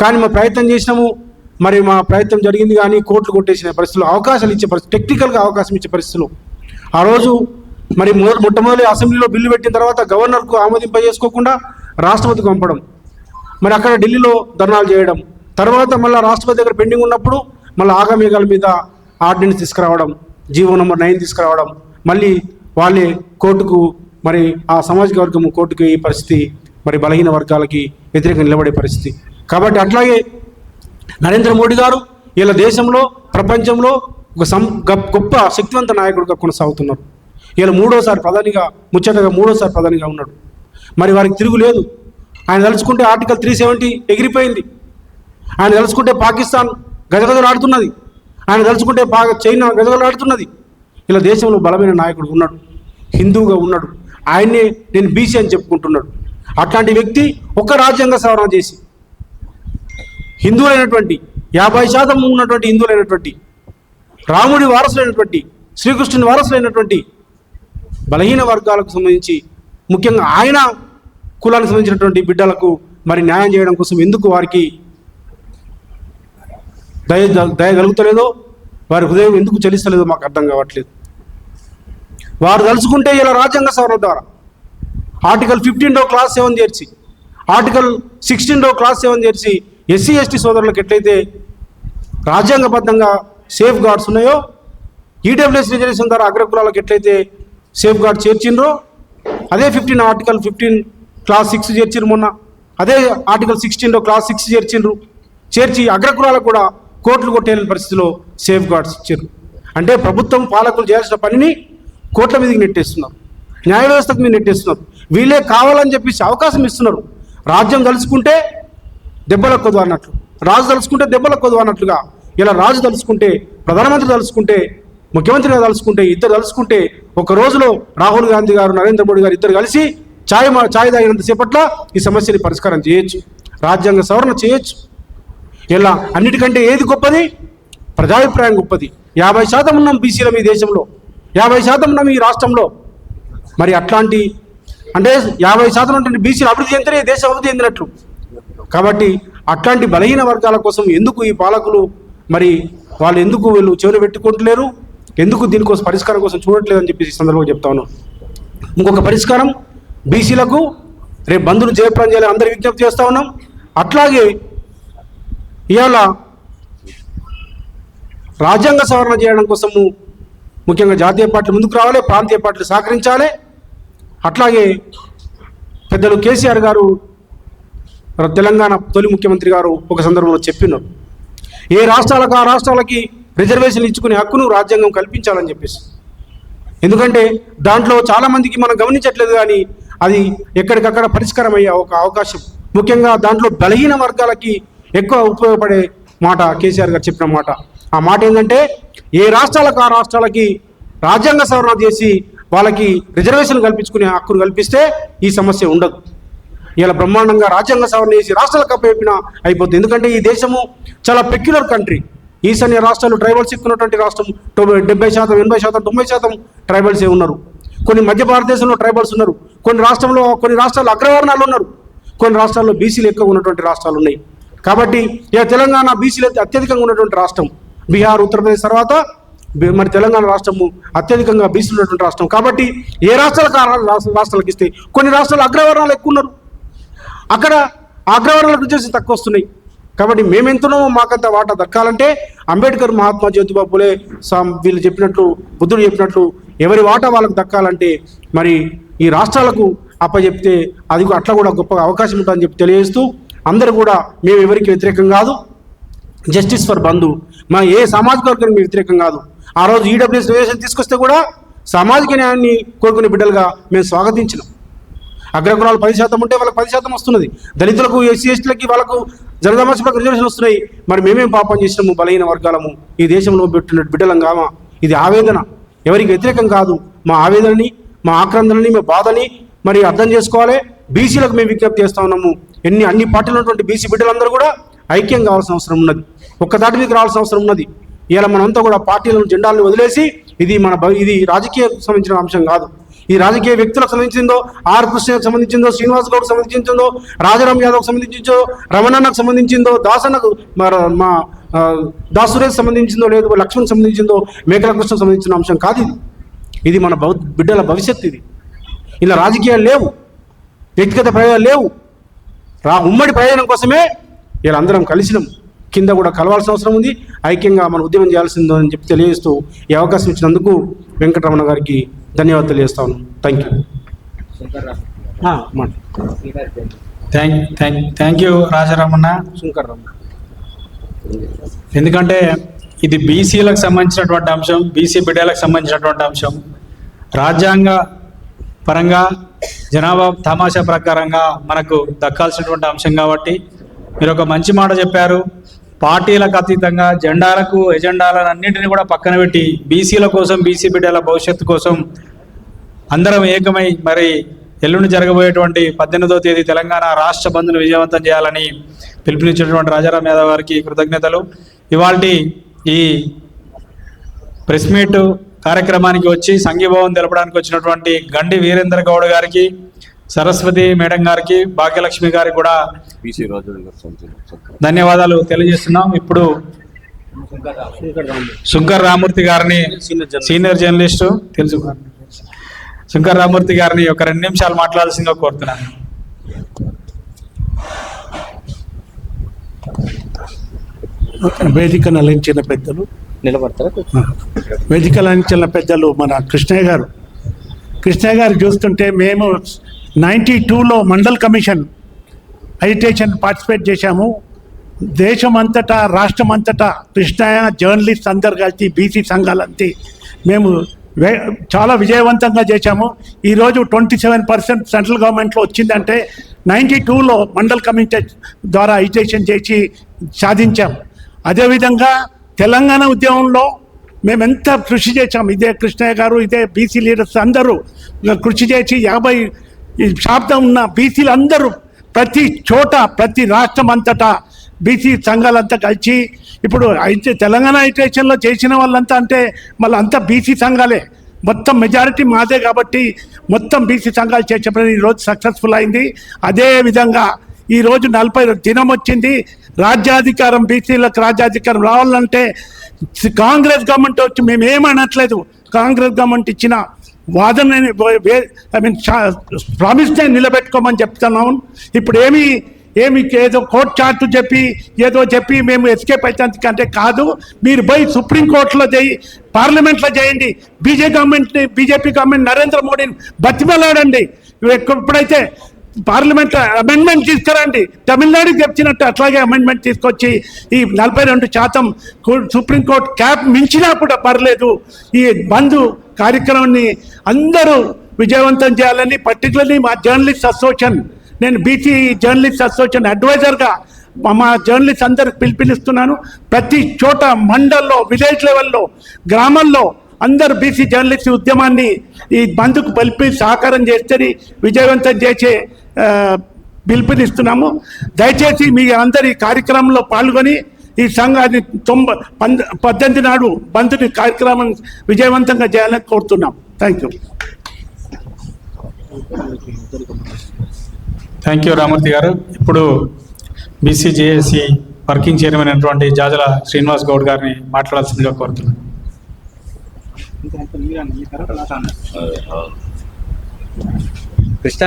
కానీ మా ప్రయత్నం చేసినాము, మరి మా ప్రయత్నం జరిగింది కానీ కోర్టులు కొట్టేసిన పరిస్థితులు, అవకాశాలు ఇచ్చే పరిస్థితి, టెక్నికల్గా అవకాశం ఇచ్చే పరిస్థితులు ఆ రోజు మరి మొట్టమొదటి అసెంబ్లీలో బిల్లు పెట్టిన తర్వాత గవర్నర్కు ఆమోదింపజేసుకోకుండా రాష్ట్రపతికి పంపడం, మరి అక్కడ ఢిల్లీలో ధర్నాలు చేయడం, తర్వాత మళ్ళీ రాష్ట్రపతి దగ్గర పెండింగ్ ఉన్నప్పుడు మళ్ళీ ఆగమేఘాల మీద ఆర్డినెన్స్ తీసుకురావడం, జీవో నెంబర్ 9 తీసుకురావడం, మళ్ళీ వాళ్ళే కోర్టుకు మరి ఆ సామాజిక వర్గం కోర్టుకు ఈ పరిస్థితి, మరి బలహీన వర్గాలకి వ్యతిరేకంగా నిలబడే పరిస్థితి. కాబట్టి అట్లాగే నరేంద్ర మోడీ గారు ఇలా దేశంలో ప్రపంచంలో ఒక గొప్ప శక్తివంత నాయకుడిగా కొనసాగుతున్నారు. ఇలా ముచ్చటగా మూడోసారి ప్రధానిగా ఉన్నాడు. మరి వారికి తిరుగులేదు. ఆయన తలుచుకుంటే ఆర్టికల్ 370 ఎగిరిపోయింది. ఆయన తలుచుకుంటే పాకిస్తాన్ గజగజలాడుతున్నది. ఆయన తలుచుకుంటే చైనా గజగజలాడుతున్నది. ఇలా దేశంలో బలమైన నాయకుడు ఉన్నాడు, హిందువుగా ఉన్నాడు. ఆయన్నే నేను బీసీ అని చెప్పుకుంటున్నాడు. అట్లాంటి వ్యక్తి ఒక రాజ్యాంగ సవరణ చేసి హిందువులైనటువంటి 50% ఉన్నటువంటి హిందువులైనటువంటి రాముడి వారసులైనటువంటి శ్రీకృష్ణుని వారసులైనటువంటి బలహీన వర్గాలకు సంబంధించి ముఖ్యంగా ఆయన కులానికి సంబంధించినటువంటి బిడ్డలకు మరి న్యాయం చేయడం కోసం ఎందుకు వారికి దయ కలుగుతలేదో, వారి హృదయం ఎందుకు చెల్లిస్తలేదో మాకు అర్థం కావట్లేదు. వారు తలుచుకుంటే ఇలా రాజ్యాంగ సవరణ ద్వారా ఆర్టికల్ 15 క్లాస్ 7 చేర్చి, ఆర్టికల్ 16 క్లాస్ 7 చేర్చి ఎస్సీ ఎస్టీ సోదరులకు ఎట్లయితే రాజ్యాంగబద్ధంగా సేఫ్ గార్డ్స్ ఉన్నాయో, ఈడబ్ల్యూఎస్ రిజర్వేషన్ ద్వారా అగ్రకులాలకు ఎట్లయితే సేఫ్ గార్డ్ చేర్చిండ్రో, అదే ఆర్టికల్ 15 క్లాస్ 6 చేర్చిండ్రు. మొన్న అదే ఆర్టికల్ 16 క్లాస్ 6 చేర్చి అగ్రకులాలకు కూడా కోర్టులు కొట్టేయాలని పరిస్థితిలో సేఫ్ గార్డ్స్ ఇచ్చారు. అంటే ప్రభుత్వం పాలకులు చేయాల్సిన పనిని కోర్టుల మీదకి నెట్టేస్తున్నారు, న్యాయ వ్యవస్థకు మీద నెట్టేస్తున్నారు. వీళ్ళే కావాలని చెప్పేసి అవకాశం ఇస్తున్నారు. రాజ్యం తలుచుకుంటే దెబ్బలకొద్దు అన్నట్లు, రాజు తలుచుకుంటే దెబ్బలకొద్దు అన్నట్లుగా ఇలా రాజు తలుచుకుంటే, ప్రధానమంత్రి తలుచుకుంటే, ముఖ్యమంత్రిగా తలుచుకుంటే, ఇద్దరు తలుచుకుంటే ఒక రోజులో రాహుల్ గాంధీ గారు నరేంద్ర మోడీ గారు ఇద్దరు కలిసి ఛాయ్ తాగినంత సేపట్ల ఈ సమస్యని పరిష్కారం చేయొచ్చు, రాజ్యాంగ సవరణ చేయొచ్చు. ఇలా అన్నిటికంటే ఏది గొప్పది? ప్రజాభిప్రాయం గొప్పది. 50% ఉన్నాం బీసీల మీ దేశంలో, 50% ఉన్నాం ఈ రాష్ట్రంలో. మరి అట్లాంటి అంటే 50% ఉంటుంది బీసీలు అభివృద్ధి చెందితే దేశం అభివృద్ధి చెందినట్లు. కాబట్టి అట్లాంటి బలహీన వర్గాల కోసం ఎందుకు ఈ పాలకులు మరి వాళ్ళు ఎందుకు వీళ్ళు చెవులు పెట్టుకుంటలేరు, ఎందుకు దీనికోసం పరిష్కారం కోసం చూడట్లేదు అని చెప్పేసి ఈ సందర్భంగా చెప్తా ఉన్నాను. ఇంకొక పరిష్కారం బీసీలకు రేపు బంధువులు జయప్రదం చేయాలని అందరూ విజ్ఞప్తి చేస్తూ ఉన్నాం. అట్లాగే ఇవాళ రాజ్యాంగ సవరణ చేయడం కోసము ముఖ్యంగా జాతీయ పార్టీలు ముందుకు రావాలి, ప్రాంతీయ పార్టీలు సహకరించాలి. అట్లాగే పెద్దలు కేసీఆర్ గారు తెలంగాణ తొలి ముఖ్యమంత్రి గారు ఒక సందర్భంలో చెప్పినారు, ఏ రాష్ట్రాలకు ఆ రాష్ట్రాలకి రిజర్వేషన్లు ఇచ్చుకునే హక్కును రాజ్యాంగం కల్పించాలని చెప్పేసి. ఎందుకంటే దాంట్లో చాలామందికి మనం గమనించట్లేదు, కానీ అది ఎక్కడికక్కడ పరిష్కారం అయ్యే ఒక అవకాశం. ముఖ్యంగా దాంట్లో బలహీన వర్గాలకి ఎక్కువ ఉపయోగపడే మాట కేసీఆర్ గారు చెప్పిన మాట. ఆ మాట ఏంటంటే, ఏ రాష్ట్రాలకు ఆ రాష్ట్రాలకి రాజ్యాంగ సవరణ చేసి వాళ్ళకి రిజర్వేషన్ కల్పించుకునే హక్కును కల్పిస్తే ఈ సమస్య ఉండదు. ఇలా బ్రహ్మాండంగా రాజ్యాంగ సవరణ చేసి రాష్ట్రాలకు అప్పయిపోయినా అయిపోతుంది. ఎందుకంటే ఈ దేశము చాలా పెక్యులర్ కంట్రీ. ఈశాన్య రాష్ట్రాలు ట్రైబల్స్ ఎక్కున్నటువంటి రాష్ట్రం. 70%, 80%, 90% ట్రైబల్సే ఉన్నారు. కొన్ని మధ్య భారతదేశంలో ట్రైబల్స్ ఉన్నారు. కొన్ని రాష్ట్రాల్లో అగ్రవర్ణాలు ఉన్నారు. కొన్ని రాష్ట్రాల్లో బీసీలు ఎక్కువ ఉన్నటువంటి రాష్ట్రాలు ఉన్నాయి. కాబట్టి ఇక తెలంగాణ బీసీలు అత్యధికంగా ఉన్నటువంటి రాష్ట్రం. బీహార్, ఉత్తరప్రదేశ్ తర్వాత మరి తెలంగాణ రాష్ట్రము అత్యధికంగా బీసీలు ఉన్నటువంటి రాష్ట్రం. కాబట్టి ఏ రాష్ట్రాలకు రాష్ట్రాలకు ఇస్తే కొన్ని రాష్ట్రాలు అగ్రవర్ణాలు ఎక్కువ ఉన్నారు, అక్కడ అగ్రవర్ణాలకు రిజర్వేషన్ తక్కువ వస్తున్నాయి. కాబట్టి మేమెంతున్నామో మాకంత వాటా దక్కాలంటే అంబేద్కర్, మహాత్మా జ్యోతిబా ఫులే వీళ్ళు చెప్పినట్లు, బుద్ధుడు చెప్పినట్లు ఎవరి వాటా వాళ్ళకు దక్కాలంటే మరి ఈ రాష్ట్రాలకు అప్పచెప్తే అది అట్లా కూడా గొప్ప అవకాశం ఉంటుందని చెప్పి తెలియజేస్తూ, అందరూ కూడా మేము ఎవరికి వ్యతిరేకం కాదు, జస్టిస్ ఫర్ బంధు, మా ఏ సామాజిక వర్గానికి వ్యతిరేకం కాదు. ఆ రోజు ఈడబ్ల్యూఎస్ రిజర్వేషన్ తీసుకొస్తే కూడా సామాజిక న్యాయాన్ని కోరుకునే బిడ్డలుగా మేము స్వాగతించినాం. అగ్రకులాలు 10% ఉంటే వాళ్ళకి 10% వస్తున్నది, దళితులకు, ఎస్సీ ఎస్టీలకి వాళ్ళకు జనదామాసలకు రిజర్వేషన్ వస్తున్నాయి. మరి మేమేం పాపం చేసినాము? బలహీన వర్గాలము ఈ దేశంలో పెట్టిన బిడ్డలం కామా? ఇది ఆవేదన, ఎవరికి వ్యతిరేకం కాదు. మా ఆవేదనని, మా ఆక్రందనని, మా బాధని మరి అర్థం చేసుకోవాలి. బీసీలకు మేము విజ్ఞప్తి చేస్తూ ఉన్నాము. అన్ని పార్టీలు ఉన్నటువంటి బీసీ బిడ్డలందరూ కూడా ఐక్యం కావాల్సిన అవసరం ఉన్నది, ఒక్కదాటి మీకు రావాల్సిన అవసరం ఉన్నది. ఇలా మనంతా కూడా పార్టీలను, జెండాలను వదిలేసి ఇది రాజకీయాలకు సంబంధించిన అంశం కాదు. ఈ రాజకీయ వ్యక్తులకు సంబంధించిందో, ఆర్ కృష్ణకు సంబంధించిందో, శ్రీనివాస్ గౌడ్కు సంబంధించిందో, రాజారాం యాదవ్కు సంబంధించిందో, రమణన్నకు సంబంధించిందో, దాసన్నకు మా దాసురేకి సంబంధించిందో, లేదు లక్ష్మణ్కి సంబంధించిందో, మేకల కృష్ణకు సంబంధించిన అంశం కాదు ఇది. ఇది మన బిడ్డల భవిష్యత్తు. ఇది ఇలా రాజకీయాలు లేవు, వ్యక్తిగత ప్రయోజనాలు లేవు, ఉమ్మడి ప్రయోజనం కోసమే ఇలా అందరం కలిసినాం. కింద కూడా కలవాల్సిన అవసరం ఉంది, ఐక్యంగా మనం ఉద్యమం చేయాల్సిందో అని చెప్పి తెలియజేస్తూ ఈ అవకాశం ఇచ్చినందుకు వెంకటరమణ గారికి ధన్యవాదాలు తెలియజేస్తా ఉన్నాను. Thank you. Thank you Raja Ramanna. ఎందుకంటే ఇది బీసీలకు సంబంధించినటువంటి అంశం, బీసీ బిడ్డలకు సంబంధించినటువంటి అంశం. రాజ్యాంగ పరంగా జనాభా తమాషా ప్రకారంగా మనకు దక్కాల్సినటువంటి అంశం కాబట్టి మీరు ఒక మంచి మాట చెప్పారు. పార్టీలకు అతీతంగా జెండాలకు ఎజెండాలను అన్నింటినీ కూడా పక్కన పెట్టి బీసీల కోసం, బీసీ బిడ్డల భవిష్యత్తు కోసం అందరం ఏకమై మరి ఎల్లుండి జరగబోయేటువంటి 18వ తేదీ తెలంగాణ రాష్ట్ర బంద్ను విజయవంతం చేయాలని పిలుపునిచ్చినటువంటి రాజారాం యాదవ్ గారికి కృతజ్ఞతలు. ఇవాల్టి ఈ ప్రెస్ మీట్ కార్యక్రమానికి వచ్చి సంఘీభావం తెలపడానికి వచ్చినటువంటి గండి వీరేంద్ర గౌడ్ గారికి, సరస్వతి మేడం గారికి, భాగ్యలక్ష్మి గారికి కూడా ధన్యవాదాలు తెలియజేస్తున్నాం. ఇప్పుడు శంకర్ రామూర్తి గారిని, సీనియర్ జర్నలిస్టు తెలుసు, శంకర్ రామూర్తి గారిని ఒక 2 నిమిషాలు మాట్లాడాల్సిందిగా కోరుతున్నాను. వేదికను అలంచిన పెద్దలు, వేదికలు అలంచిన పెద్దలు మన కృష్ణయ్య గారు చూస్తుంటే మేము 92లో మండల్ కమిషన్ అజిటేషన్ పార్టిసిపేట్ చేశాము. దేశమంతటా రాష్ట్రమంతటా కృష్ణయ్య జర్నలిస్ట్ అందరు కలిసి బీసీ సంఘాలంతా మేము చాలా విజయవంతంగా చేశాము. ఈరోజు 27% సెంట్రల్ గవర్నమెంట్లో వచ్చిందంటే 92లో మండల్ కమిషన్ ద్వారా అజిటేషన్ చేసి సాధించాం. అదేవిధంగా తెలంగాణ ఉద్యమంలో మేము ఎంత కృషి చేశాం. ఇదే కృష్ణయ్య గారు, ఇదే బీసీ లీడర్స్ అందరూ కృషి చేసి 50 శాతం ఉన్న బీసీలు అందరూ ప్రతి చోట, ప్రతి రాష్ట్రం అంతటా బీసీ సంఘాలంతా కలిసి ఇప్పుడు అయితే తెలంగాణ అజిటేషన్లో చేసిన వాళ్ళంతా అంటే మళ్ళీ అంతా బీసీ సంఘాలే, మొత్తం మెజారిటీ మాదే కాబట్టి మొత్తం బీసీ సంఘాలు చేసేప్పుడు ఈరోజు సక్సెస్ఫుల్ అయింది. అదేవిధంగా ఈరోజు 40 దినం వచ్చింది. రాజ్యాధికారం, బీసీలకు రాజ్యాధికారం రావాలంటే కాంగ్రెస్ గవర్నమెంట్ వచ్చి మేము ఏమనట్లేదు, కాంగ్రెస్ గవర్నమెంట్ ఇచ్చిన వాదనని ప్రామిస్నే నిలబెట్టుకోమని చెప్తున్నాము. ఇప్పుడు ఏమి ఏదో కోర్టు చార్టు చెప్పి ఏదో చెప్పి మేము ఎస్కేప్ అవుతాం కంటే కాదు, మీరు పోయి సుప్రీంకోర్టులో చేయి, పార్లమెంట్లో చేయండి, బీజేపీ గవర్నమెంట్ నరేంద్ర మోడీని బతిమలాడండి. ఎప్పుడైతే పార్లమెంట్లో అమెండ్మెంట్ తీసుకురండి, తమిళనాడుకి చెప్తున్నట్టు అట్లాగే అమెండ్మెంట్ తీసుకొచ్చి ఈ 42% సుప్రీంకోర్టు క్యాప్ మించినా కూడా పర్లేదు, ఈ బంద్ కార్యక్రమాన్ని అందరూ విజయవంతం చేయాలని పర్టికులర్లీ మా జర్నలిస్ట్ అసోసియేషన్, నేను బీసీ జర్నలిస్ట్ అసోసియేషన్ అడ్వైజర్గా మా జర్నలిస్ట్ అందరికి పిలుపునిస్తున్నాను. ప్రతి చోట మండల్లో, విలేజ్ లెవెల్లో, గ్రామాల్లో అందరు బీసీ జర్నలిస్ట్ ఉద్యమాన్ని ఈ బంద్కు పిలిపి సహకారం చేస్తే విజయవంతం చేసే పిలుపునిస్తున్నాము. దయచేసి మీ అందరి కార్యక్రమంలో పాల్గొని ఈ సంఘాన్ని 18 నాడు బంద్ని కార్యక్రమం విజయవంతంగా చేయాలని కోరుతున్నాం. థ్యాంక్ యూ రామూర్తి గారు. ఇప్పుడు బీసీజేఏసీ వర్కింగ్ చైర్మన్ అయినటువంటి జాజల శ్రీనివాస్ గౌడ్ గారిని మాట్లాడాల్సిందిగా కోరుతున్నాను. కృష్ణ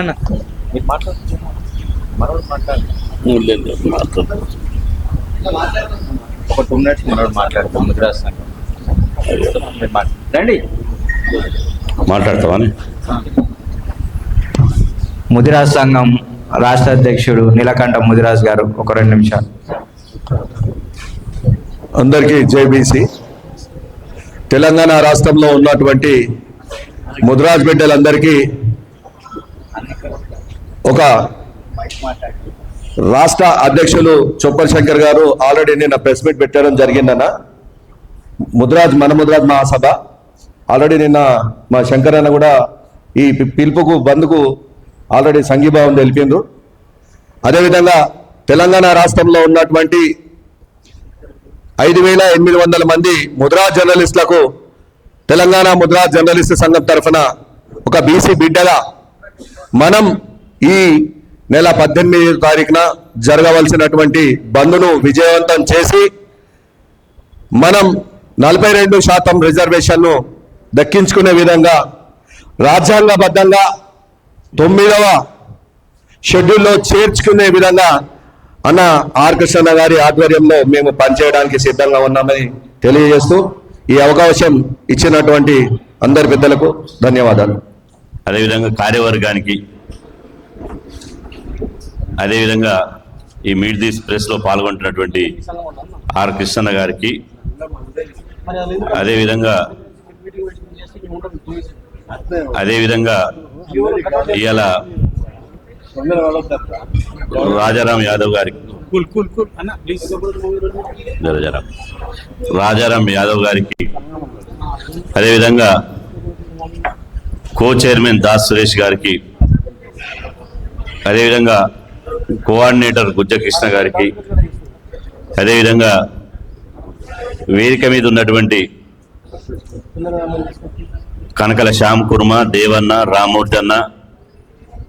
మీరు ఒక 2 minutes మనోడు మాట్లాడతాం. ముద్రాజ్ సంఘం రండి మాట్లాడతావని. ముదిరాజ్ సంఘం రాష్ట్ర అధ్యక్షుడు నీలకంఠ ముదిరాజ్ గారు ఒక 2 నిమిషాలు. అందరికీ జేబీసీ. తెలంగాణ రాష్ట్రంలో ఉన్నటువంటి ముదిరాజ్ బిడ్డలందరికీ ఒక రాష్ట్ర అధ్యక్షులు చొప్పల్ శంకర్ గారు ఆల్రెడీ నిన్న ప్రెస్ మీట్ పెట్టడం జరిగిందన్న. మన ముదిరాజ్ మహాసభ ఆల్రెడీ నిన్న మా శంకర్ అన్న కూడా ఈ పిలుపుకు బంద్కు ఆల్రెడీ సంఘీభావం తెలిపిండ్రు. అదేవిధంగా తెలంగాణ రాష్ట్రంలో ఉన్నటువంటి 5,800 మంది ముదిరాజ్ జర్నలిస్టులకు తెలంగాణ ముదిరాజ్ జర్నలిస్ట్ సంఘం తరఫున ఒక బీసీ బిడ్డగా మనం ఈ నెల 18వ తారీఖున జరగవలసినటువంటి బంద్ను విజయవంతం చేసి మనం 42% రిజర్వేషన్ను దక్కించుకునే విధంగా రాజ్యాంగబద్ధంగా 9వ షెడ్యూల్లో చేర్చుకునే విధంగా అన్న ఆర్ కృష్ణ గారి ఆధ్వర్యంలో మేము పనిచేయడానికి సిద్ధంగా ఉన్నామని తెలియజేస్తూ ఈ అవకాశం ఇచ్చినటువంటి అందరి పెద్దలకు ధన్యవాదాలు. అదేవిధంగా కార్యవర్గానికి, అదేవిధంగా ఈ మీట్ దిస్ ప్రెస్లో పాల్గొంటున్నటువంటి ఆర్ కృష్ణ గారికి, అదేవిధంగా ఇవాళ రాజారాం యాదవ్ గారికి, రాజారాం యాదవ్ గారికి, అదేవిధంగా కో చైర్మన్ దాస్ సురేష్ గారికి, అదేవిధంగా కోఆర్డినేటర్ గుజ్జ కృష్ణ గారికి, అదేవిధంగా వేదిక మీద ఉన్నటువంటి కనకల శ్యామ్ కుర్మ, దేవన్న, రామూర్తి అన్న,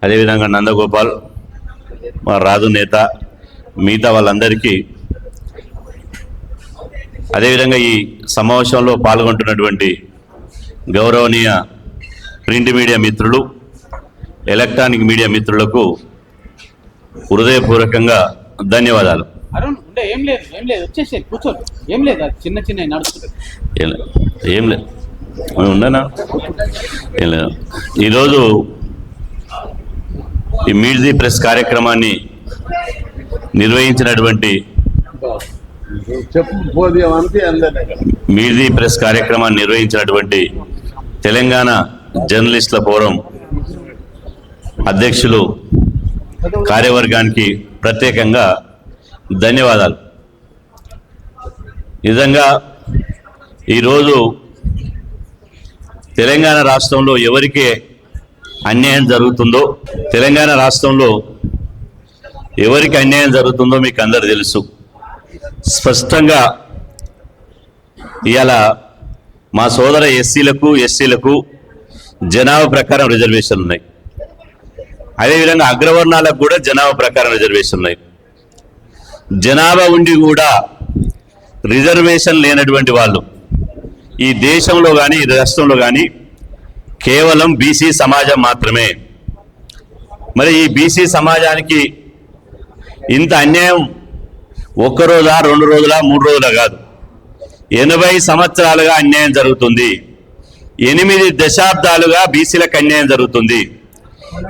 అదేవిధంగా నందగోపాల్, మా రాజు నేత, మిగతా వాళ్ళందరికీ, అదేవిధంగా ఈ సమావేశంలో పాల్గొంటున్నటువంటి గౌరవనీయ ప్రింట్ మీడియా మిత్రులు, ఎలక్ట్రానిక్ మీడియా మిత్రులకు హృదయపూర్వకంగా ధన్యవాదాలు. ఏం లేదు ఉండనా, ఏం లేదు. ఈరోజు ఈ మీట్ ది ప్రెస్ కార్యక్రమాన్ని నిర్వహించినటువంటి మీట్ ది ప్రెస్ కార్యక్రమాన్ని నిర్వహించినటువంటి తెలంగాణ జర్నలిస్టుల ఫోరం అధ్యక్షులు, కార్యవర్గానికి ప్రత్యేకంగా ధన్యవాదాలు. నిజంగా ఈరోజు తెలంగాణ రాష్ట్రంలో ఎవరికి అన్యాయం జరుగుతుందో, తెలంగాణ రాష్ట్రంలో ఎవరికి అన్యాయం జరుగుతుందో మీకు అందరు తెలుసు. స్పష్టంగా ఇవాళ మా సోదర ఎస్సీలకు జనాభా ప్రకారం రిజర్వేషన్లు ఉన్నాయి. అదేవిధంగా అగ్రవర్ణాలకు కూడా జనాభా ప్రకారం రిజర్వేషన్ ఉన్నాయి. జనాభా ఉండి కూడా రిజర్వేషన్ లేనటువంటి వాళ్ళు ఈ దేశంలో కానీ ఈ రాష్ట్రంలో కానీ కేవలం బీసీ సమాజం మాత్రమే. మరి ఈ బీసీ సమాజానికి ఇంత అన్యాయం ఒక్కరోజా, 2 రోజులా, 3 రోజులా కాదు, 80 సంవత్సరాలుగా అన్యాయం జరుగుతుంది. 8 దశాబ్దాలుగా బీసీలకు అన్యాయం జరుగుతుంది.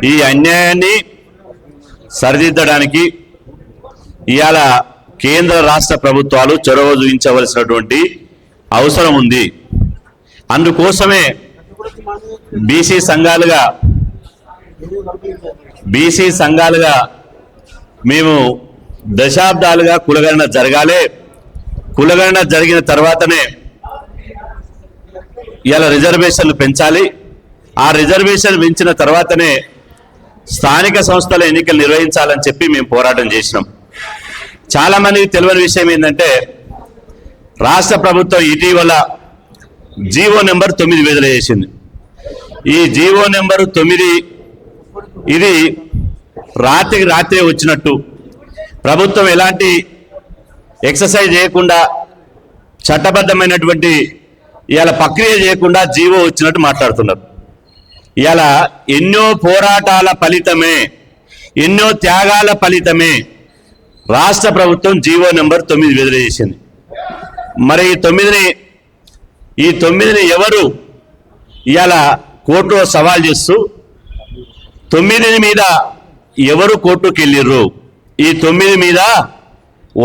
ఈ అన్యాయాన్ని సరిదిద్దడానికి ఇవాళ కేంద్ర రాష్ట్ర ప్రభుత్వాలు చొరవ చూపించవలసినటువంటి అవసరం ఉంది. అందుకోసమే బీసీ సంఘాలుగా మేము దశాబ్దాలుగా కులగణన జరగాలి, కులగణన జరిగిన తర్వాతనే ఇలా రిజర్వేషన్లు పెంచాలి, ఆ రిజర్వేషన్ పెంచిన తర్వాతనే స్థానిక సంస్థల ఎన్నికలు నిర్వహించాలని చెప్పి మేము పోరాటం చేసినాం. చాలా మందికి తెలియని విషయం ఏంటంటే రాష్ట్ర ప్రభుత్వం ఇటీవల జీవో నెంబర్ 9 విడుదల చేసింది. ఈ జీవో నెంబరు 9 ఇది రాత్రికి రాత్రే వచ్చినట్టు, ప్రభుత్వం ఎలాంటి ఎక్సర్సైజ్ చేయకుండా, చట్టబద్ధమైనటువంటి ఇవాళ ప్రక్రియ చేయకుండా జీవో వచ్చినట్టు మాట్లాడుతున్నారు. ఇవాళ ఎన్నో పోరాటాల ఫలితమే, ఎన్నో త్యాగాల ఫలితమే రాష్ట్ర ప్రభుత్వం జీవో నెంబర్ 9 విడుదల చేసింది. మరి ఈ 9ని ఎవరు ఇవాళ కోర్టులో సవాల్ చేస్తూ 9 మీద ఎవరు కోర్టుకు వెళ్ళిర్రు? ఈ 9 మీద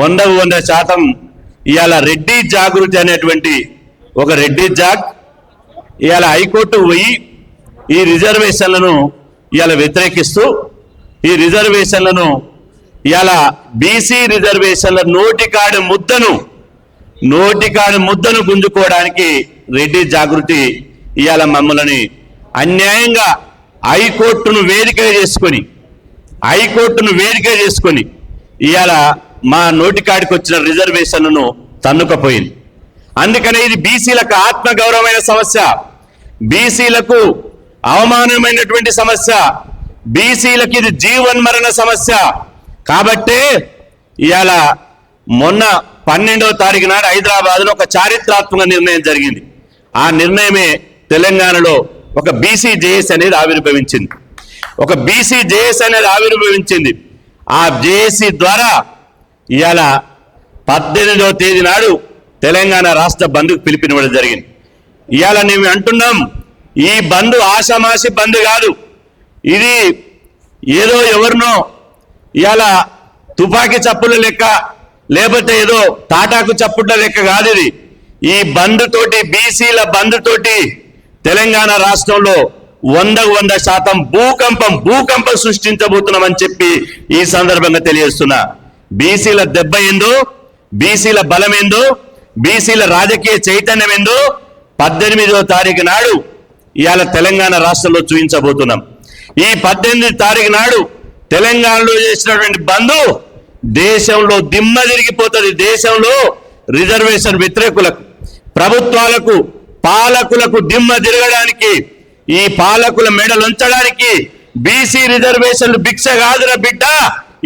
100% ఇవాళ రెడ్డి జాగృతి అనేటువంటి ఒక రెడ్డి జాగ్ ఇవాళ హైకోర్టు పోయి ఈ రిజర్వేషన్లను ఇవాళ వ్యతిరేకిస్తూ, ఈ రిజర్వేషన్లను ఇవాళ బీసీ రిజర్వేషన్ల నోటికాడు ముద్దను గుంజుకోవడానికి రెడ్డి జాగృతి ఇవాళ మమ్మల్ని అన్యాయంగా హైకోర్టును వేదిక చేసుకొని ఇవాళ మా నోటికాడికి వచ్చిన రిజర్వేషన్లను తన్నుకపోయింది. అందుకనే ఇది బీసీలకు ఆత్మగౌరవమైన సమస్య, బీసీలకు అవమానమైనటువంటి సమస్య, బీసీలకు ఇది జీవన్మరణ సమస్య. కాబట్టే ఇవాళ మొన్న 12వ తారీఖు నాడు హైదరాబాద్లో ఒక చారిత్రాత్మక నిర్ణయం జరిగింది. ఆ నిర్ణయమే తెలంగాణలో ఒక బీసీ జేఏసీ అనేది ఆవిర్భవించింది. ఆ జేఏసీ ద్వారా ఇవాళ 18వ తేదీ నాడు తెలంగాణ రాష్ట్ర బంద్కు పిలుపునివ్వడం జరిగింది. ఇవాళ మేము అంటున్నాం, ఈ బంద్ ఆషామాషి బంద్ కాదు, ఇది ఏదో ఎవరినో ఇవాళ తుపాకీ చప్పుల లెక్క, లేకపోతే ఏదో తాటాకు చప్పుళ్ళ లెక్క కాదు. ఇది ఈ బంద్ తోటి, బీసీల బంద్ తోటి తెలంగాణ రాష్ట్రంలో 100% భూకంపం సృష్టించబోతున్నామని చెప్పి ఈ సందర్భంగా తెలియజేస్తున్నా. బీసీల దెబ్బ ఏందో, బీసీల బలం ఏందో, బీసీల రాజకీయ చైతన్యం ఏందో 18వ తారీఖు నాడు ఇవాళ తెలంగాణ రాష్ట్రంలో చూపించబోతున్నాం. ఈ 18వ తారీఖు నాడు తెలంగాణలో చేసినటువంటి బంద్ దేశంలో దిమ్మ తిరిగిపోతుంది. దేశంలో రిజర్వేషన్ వ్యతిరేకులకు, ప్రభుత్వాలకు, పాలకులకు దిమ్మ తిరగడానికి, ఈ పాలకుల మెడలుంచడానికి బీసీ రిజర్వేషన్లు భిక్ష కాదురా బిడ్డ,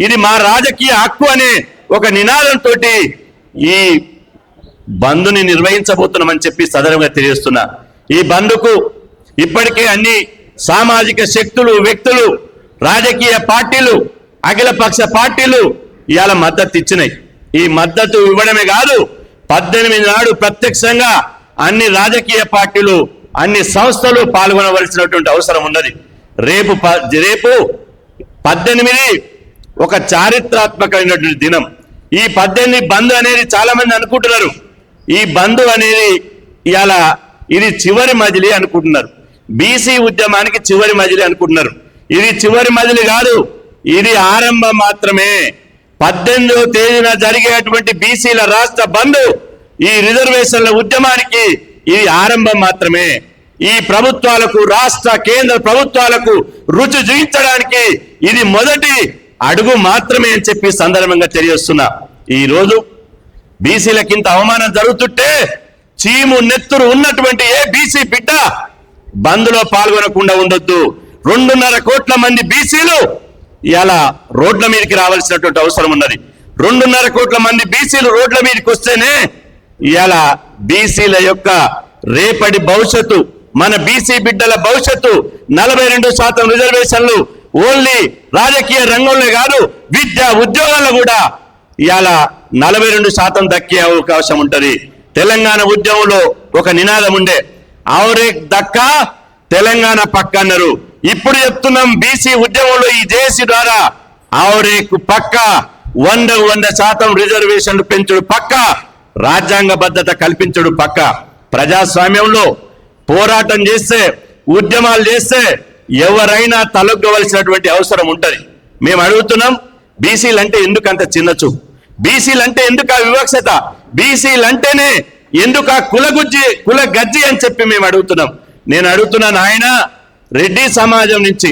ఇది మా రాజకీయ హక్కు అనే ఒక నినాదంతో ఈ బంద్ని నిర్వహించబోతున్నామని చెప్పి సదరంగా తెలియజేస్తున్నా. ఈ బంద్కు ఇప్పటికే అన్ని సామాజిక శక్తులు, వ్యక్తులు, రాజకీయ పార్టీలు, అఖిలపక్ష పార్టీలు ఇవాళ మద్దతు ఇచ్చినాయి. ఈ మద్దతు ఇవ్వడమే కాదు, 18 నాడు ప్రత్యక్షంగా అన్ని రాజకీయ పార్టీలు, అన్ని సంస్థలు పాల్గొనవలసినటువంటి అవసరం ఉన్నది. రేపు 18 ఒక చారిత్రాత్మకమైనటువంటి దినం. ఈ 18 బంద్ అనేది చాలా మంది అనుకుంటున్నారు, ఈ బంద్ అనేది ఇవాళ ఇది చివరి మజిలీ అనుకుంటున్నారు. బీసీ ఉద్యమానికి చివరి మజిలీ అనుకుంటున్నారు. ఇది చివరి మజిలీ కాదు, ఇది ఆరంభం మాత్రమే. 18వ తేదీన జరిగేటువంటి బీసీల రాష్ట్ర బంద్ ఈ రిజర్వేషన్ల ఉద్యమానికి ఇది ఆరంభం మాత్రమే. ఈ ప్రభుత్వాలకు, రాష్ట్ర కేంద్ర ప్రభుత్వాలకు రుచి చూపించడానికి ఇది మొదటి అడుగు మాత్రమే అని చెప్పి సందర్భంగా తెలియజేస్తున్నా. ఈ రోజు బీసీలకింత అవమానం జరుగుతుంటే చీము నెత్తురు ఉన్నటువంటి ఏ బీసీ బిడ్డ బంద్లో పాల్గొనకుండా ఉండొద్దు. 2.5 కోట్ల మంది బీసీలు ఇలా రోడ్ల మీదకి రావాల్సినటువంటి అవసరం ఉన్నది. 2.5 కోట్ల మంది బీసీలు రోడ్ల మీదకి వస్తేనే ఇలా బీసీల యొక్క రేపటి భవిష్యత్తు, మన బీసీ బిడ్డల భవిష్యత్తు 42% రిజర్వేషన్లు ఓన్లీ రాజకీయ రంగంలో కాదు, విద్యా ఉద్యోగాల్లో కూడా ఇవాళ 42% దక్కే అవకాశం ఉంటది. తెలంగాణ ఉద్యమంలో ఒక నినాదం ఉండే, ఆవరే దక్కా తెలంగాణ పక్క అన్నారు. ఇప్పుడు చెప్తున్నాం, బీసీ ఉద్యమంలో ఈ జేఏసీ ద్వారా ఆవరేకు పక్క 100% రిజర్వేషన్లు పెంచుడు పక్క, రాజ్యాంగ భద్రత కల్పించడు పక్క. ప్రజాస్వామ్యంలో పోరాటం చేస్తే, ఉద్యమాలు చేస్తే ఎవరైనా తలొగ్గవలసినటువంటి అవసరం ఉంటది. మేము అడుగుతున్నాం, బీసీలు అంటే ఎందుకు అంత చిన్నచూ, బీసీలు అంటే ఎందుకు ఆ వివక్షత, బీసీలు అంటేనే ఎందుకు ఆ కుల గజ్జి అని చెప్పి మేము అడుగుతున్నాం. నేను అడుగుతున్నాను, ఆయన రెడ్డి సమాజం నుంచి,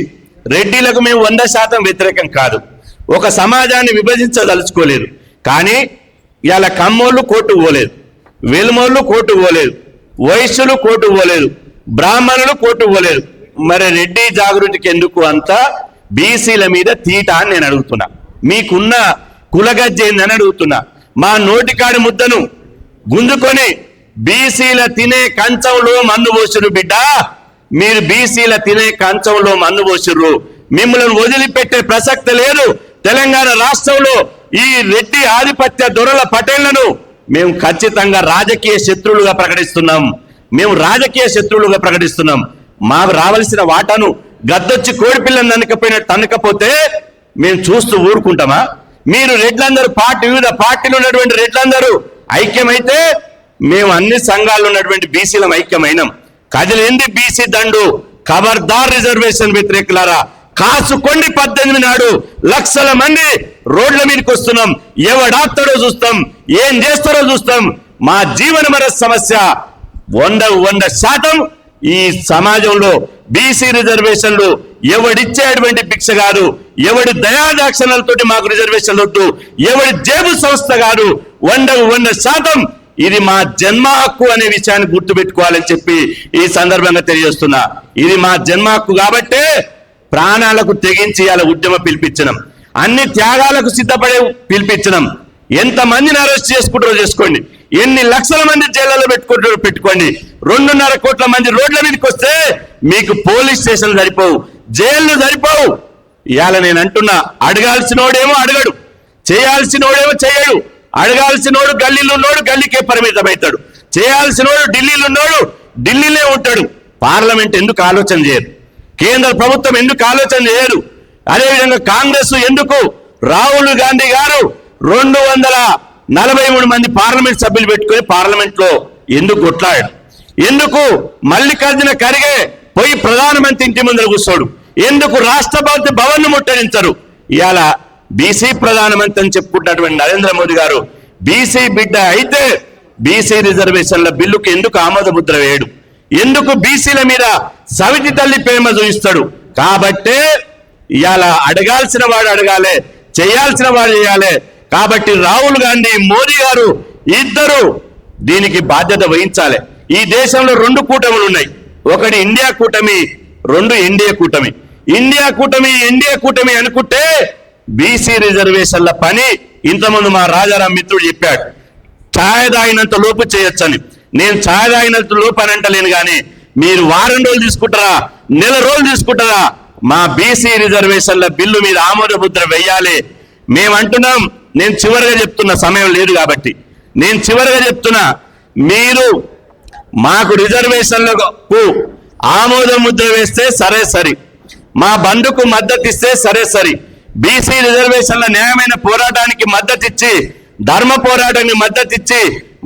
రెడ్డిలకు మేము 100% వ్యతిరేకం కాదు, ఒక సమాజాన్ని విభజించదలుచుకోలేదు. కానీ ఇవాళ కమ్మోళ్ళు కోర్టు పోలేదు, వెలుమోళ్ళు కోర్టు పోలేదు, వైశ్యులు కోర్టు పోలేదు, బ్రాహ్మణులు కోర్టు పోలేదు. మరి రెడ్డి జాగృతికి ఎందుకు అంత బీసీల మీద తీట అని నేను అడుగుతున్నా. మీకున్న కులగజ్జ ఏందని అడుగుతున్నా. మా నోటికాడి ముద్దను గుంజుకొని బీసీల తినే కంచంలో మన్ను పోసిరు బిడ్డ, మీరు బీసీల తినే కంచంలో మన్ను పోసిర్రు. మిమ్మల్ని వదిలిపెట్టే ప్రసక్తి లేదు. తెలంగాణ రాష్ట్రంలో ఈ రెడ్డి ఆధిపత్య దొరల పటేళ్లను మేము ఖచ్చితంగా రాజకీయ శత్రువులుగా ప్రకటిస్తున్నాం. మాకు రావాల్సిన వాటాను గద్దొచ్చి కోడిపిల్లని తనకపోతే మేము చూస్తూ ఊరుకుంటామా? మీరు రెడ్లందరూ వివిధ పార్టీలు ఉన్నటువంటి రెడ్లందరూ ఐక్యమైతే మేము అన్ని సంఘాల్లో ఉన్నటువంటి బీసీలం ఐక్యమైనాం. కదిలింది బీసీ దండు, ఖబర్దార్ రిజర్వేషన్ వ్యతిరేకులారా, కాసుకోండి. 18 నాడు లక్షల మంది రోడ్ల మీదకి వస్తున్నాం. ఎవడాస్తాడో చూస్తాం, ఏం చేస్తారో చూస్తాం. మా జీవన మర సమస్య 100% ఈ సమాజంలో బీసీ రిజర్వేషన్లు ఎవడిచ్చేటువంటి భిక్ష కాదు, ఎవడి దయాదాక్షణలతోటి మాకు రిజర్వేషన్లు వద్దు, ఎవడి జేబు సంస్థ కాదు. 100% ఇది మా జన్మ హక్కు అనే విషయాన్ని గుర్తుపెట్టుకోవాలని చెప్పి ఈ సందర్భంగా తెలియజేస్తున్నా. ఇది మా జన్మ హక్కు కాబట్టే ప్రాణాలకు తెగించి అలా ఉద్యమ పిలిపించడం, అన్ని త్యాగాలకు సిద్ధపడే పిలిపించడం. ఎంతమందిని అరెస్ట్ చేసుకుంటారో చేసుకోండి, ఎన్ని లక్షల మంది జైళ్ళలో పెట్టుకుంటారో పెట్టుకోండి. 2.5 కోట్ల మంది రోడ్ల మీదకి వస్తే మీకు పోలీస్ స్టేషన్లు సరిపోవు, జైళ్లు సరిపోవు. ఇవాళ నేను అంటున్నా, అడగాల్సినోడేమో అడగడు, చేయాల్సినోడేమో చేయడు. అడగాల్సినోడు గల్లీలో ఉన్నోడు గల్లీకే పరిమితం అవుతాడు, చేయాల్సినోడు ఢిల్లీలో ఉన్నోడు ఢిల్లీలో ఉంటాడు. పార్లమెంట్ ఎందుకు ఆలోచన చేయరు? కేంద్ర ప్రభుత్వం ఎందుకు ఆలోచన చేయరు? అదేవిధంగా కాంగ్రెస్ ఎందుకు? రాహుల్ గాంధీ గారు 243 మంది పార్లమెంట్ సభ్యులు పెట్టుకుని పార్లమెంట్ లో ఎందుకు కొట్లాడాడు? ఎందుకు మల్లికార్జున ఖర్గే పోయి ప్రధానమంత్రి ఇంటి ముందర కూర్చోడు? ఎందుకు రాష్ట్రపతి భవన్ ను ముట్టడించరు? ఇవాళ బీసీ ప్రధానమంత్రి అని చెప్పుకుంటున్నటువంటి నరేంద్ర మోదీ గారు బీసీ బిడ్డ అయితే బీసీ రిజర్వేషన్ల బిల్లుకు ఎందుకు ఆమోద ముద్ర వేయడు? ఎందుకు బీసీల మీద సవితి తల్లి ప్రేమ చూపిస్తాడు? కాబట్టే ఇవాళ అడగాల్సిన వాడు అడగాలి, చేయాల్సిన వాడు చేయాలి. కాబట్టి రాహుల్ గాంధీ, మోదీ గారు ఇద్దరు దీనికి బాధ్యత వహించాలి. ఈ దేశంలో 2 కూటములు ఉన్నాయి, ఒకటి ఇండియా కూటమి, 2 ఎన్డీఏ కూటమి. ఇండియా కూటమి ఎన్డీఏ కూటమి అనుకుంటే బీసీ రిజర్వేషన్ల పని ఇంతకుముందు మా రాజారాం మిత్రుడు చెప్పాడు, ఛాయ్ తాగినంత లోపు చేయొచ్చని. నేను ఛాయ్ తాగినంత లోపు అని అంటలేను, కానీ మీరు వారం రోజులు తీసుకుంటారా, నెల రోజులు తీసుకుంటారా? మా బీసీ రిజర్వేషన్ల బిల్లు మీద ఆమోద ముద్ర వెయ్యాలి. మేము అంటున్నాం, నేను చివరిగా చెప్తున్న, సమయం లేదు కాబట్టి నేను చివరిగా చెప్తున్నా, మీరు మాకు రిజర్వేషన్లకు ఆమోద ముద్ర వేస్తే సరే సరి, మా బంధుకు మద్దతు ఇస్తే సరే సరి, బీసీ రిజర్వేషన్ల న్యాయమైన పోరాటానికి మద్దతు ఇచ్చి, ధర్మ పోరాటానికి మద్దతు ఇచ్చి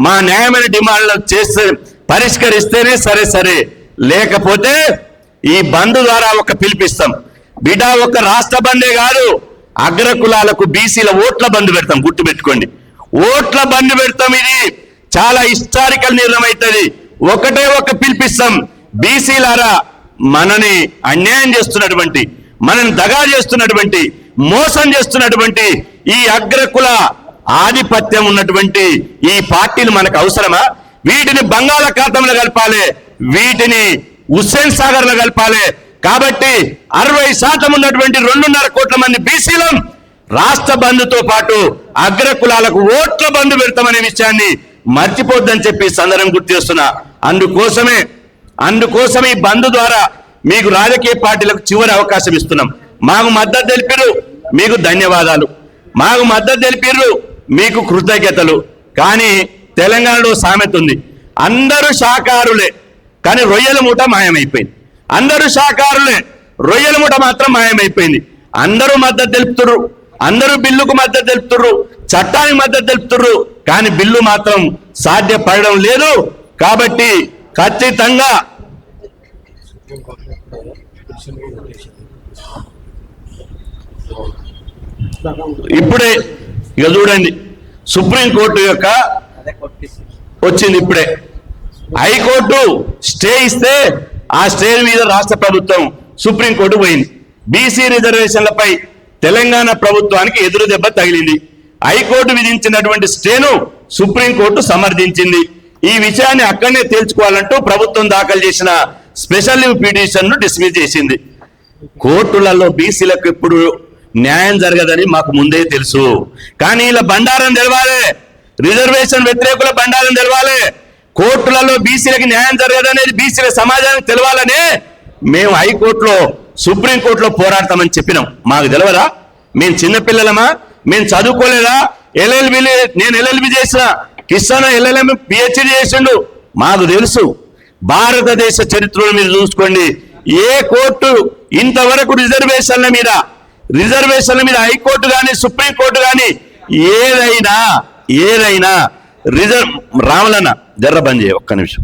మా న్యాయమైన డిమాండ్లు చేస్తే పరిష్కరిస్తేనే సరే సరే, లేకపోతే ఈ బంద్ ద్వారా ఒక పిలిపిస్తాం. బిడ్డ ఒక రాష్ట్ర బందే కాదు, అగ్ర కులాలకు బీసీల ఓట్ల బంద్ పెడతాం, గుర్తుపెట్టుకోండి. ఓట్ల బంద్ పెడతాం. ఇది చాలా హిస్టారికల్ నిర్ణయం అవుతుంది. ఒకటే ఒక పిలిపిస్తాం, బీసీలారా, మనని అన్యాయం చేస్తున్నటువంటి, మనని దగా చేస్తున్నటువంటి, మోసం చేస్తున్నటువంటి ఈ అగ్రకుల ఆధిపత్యం ఉన్నటువంటి ఈ పార్టీలు మనకు అవసరమా? వీటిని బంగాళాఖాతంలో కలపాలి, వీటిని హుస్సేన్ సాగర్ లో కలపాలి. కాబట్టి 60% ఉన్నటువంటి 2.5 కోట్ల మంది బీసీలం రాష్ట్ర బంధుతో పాటు అగ్ర కులాలకు ఓట్ల బంధు పెడతామనే విషయాన్ని మర్చిపోద్దని చెప్పి సందర్భం గుర్తు చేస్తున్నా. అందుకోసం ఈ బంధు ద్వారా మీకు రాజకీయ పార్టీలకు చివరి అవకాశం ఇస్తున్నాం. మాకు మద్దతు తెలిపిరు, మీకు ధన్యవాదాలు. మాకు మద్దతు తెలిపిర్రు, మీకు కృతజ్ఞతలు. కానీ తెలంగాణలో సామెత ఉంది, అందరూ శాకాహారులే కానీ రొయ్యల మూట మాయమైపోయింది. అందరూ శాకాహారులే, రొయ్యల మూట మాత్రం మాయమైపోయింది. అందరూ మద్దతు తెలుపుతుర్రు, అందరూ బిల్లుకు మద్దతు తెలుపుతుర్రు, చట్టానికి మద్దతు తెలుపుతుర్రు, కానీ బిల్లు మాత్రం సాధ్యపడడం లేదు. కాబట్టి ఖచ్చితంగా ఇప్పుడే ఇక చూడండి, సుప్రీంకోర్టు యొక్క వచ్చింది ఇప్పుడే. హైకోర్టు స్టే ఇస్తే ఆ స్టే మీద రాష్ట్ర ప్రభుత్వం సుప్రీంకోర్టు పోయింది. బీసీ రిజర్వేషన్లపై తెలంగాణ ప్రభుత్వానికి ఎదురు దెబ్బ తగిలింది. హైకోర్టు విధించినటువంటి స్టేను సుప్రీంకోర్టు సమర్థించింది. ఈ విషయాన్ని అక్కడనే తేల్చుకోవాలంటూ ప్రభుత్వం దాఖలు చేసిన స్పెషల్ లీవ్ పిటిషన్ ను డిస్మిస్ చేసింది. కోర్టులలో బీసీలకు ఇప్పుడు న్యాయం జరగదని మాకు ముందే తెలుసు, కానీ ఇలా బండారం తెలవాలి, రిజర్వేషన్ వ్యతిరేకుల బండారం తెలవాలి. కోర్టులలో బీసీలకు న్యాయం జరగదనేది బీసీల సమాజానికి తెలవాలని మేము హైకోర్టులో, సుప్రీంకోర్టులో పోరాడతామని చెప్పినాం. మాకు తెలియదా? మేము చిన్నపిల్లలమా? మేము చదువుకోలేదా? నేను ఎల్ఎల్బి చేసిన, కిషన్ ఎల్ఎల్ఎం పిహెచ్డి చేసిండు. మాకు తెలుసు. భారతదేశ చరిత్రలో మీరు చూసుకోండి, ఏ కోర్టు ఇంతవరకు రిజర్వేషన్ల మీద హైకోర్టు కానీ సుప్రీంకోర్టు కానీ ఏదైనా రామలన్న జర్ర బంద్ చేయ ఒక్క నిమిషం,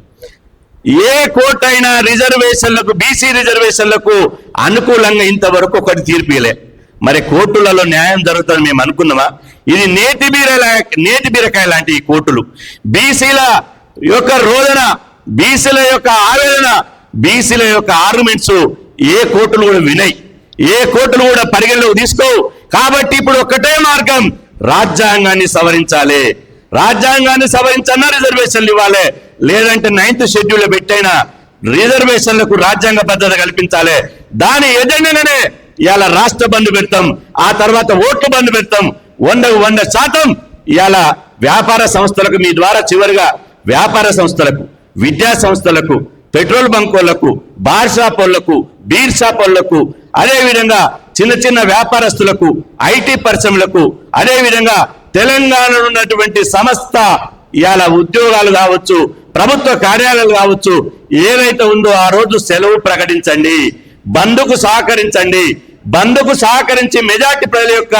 ఏ కోర్టు అయినా రిజర్వేషన్లకు, బీసీ రిజర్వేషన్లకు అనుకూలంగా ఇంతవరకు ఒకటి తీర్పిలే. మరి కోర్టులలో న్యాయం జరుగుతుందని మేము అనుకున్నామా? ఇది నేతి బీరకాయ లాంటి ఈ కోర్టులు. బీసీల యొక్క రోదన, బీసీల యొక్క ఆవేదన, బీసీల యొక్క ఆర్గ్యుమెంట్స్ ఏ కోర్టులు కూడా వినయి, ఏ కోర్టులు కూడా పరిగణలోకి తీసుకోవు. కాబట్టి ఇప్పుడు ఒక్కటే మార్గం, రాజ్యాంగాన్ని సవరించాలి. రాజ్యాంగాన్ని సవరించన్నా రిజర్వేషన్లు ఇవ్వాలి, లేదంటే 9th షెడ్యూల్ పెట్టైనా రిజర్వేషన్లకు రాజ్యాంగ భద్రత కల్పించాలి. దాని ఎజెండానే ఇవాళ రాష్ట్ర బంద్ పెడతాం, ఆ తర్వాత ఓట్లు బంద్ పెడతాం. 100% ఇవాళ వ్యాపార సంస్థలకు మీ ద్వారా చివరిగా వ్యాపార సంస్థలకు, విద్యా సంస్థలకు, పెట్రోల్ బంకులకు, బార్ షాప్ వాళ్లకు, బీర్ షాప్ వాళ్లకు, అదేవిధంగా చిన్న చిన్న వ్యాపారస్తులకు, ఐటీ పరిశ్రమలకు, అదేవిధంగా తెలంగాణలో ఉన్నటువంటి సమస్త ఇవాళ ఉద్యోగాలు కావచ్చు, ప్రభుత్వ కార్యాలయాలు కావచ్చు, ఏదైతే ఉందో ఆ రోజు సెలవు ప్రకటించండి, బంద్కు సహకరించండి. బంద్కు సహకరించి మెజార్టీ ప్రజల యొక్క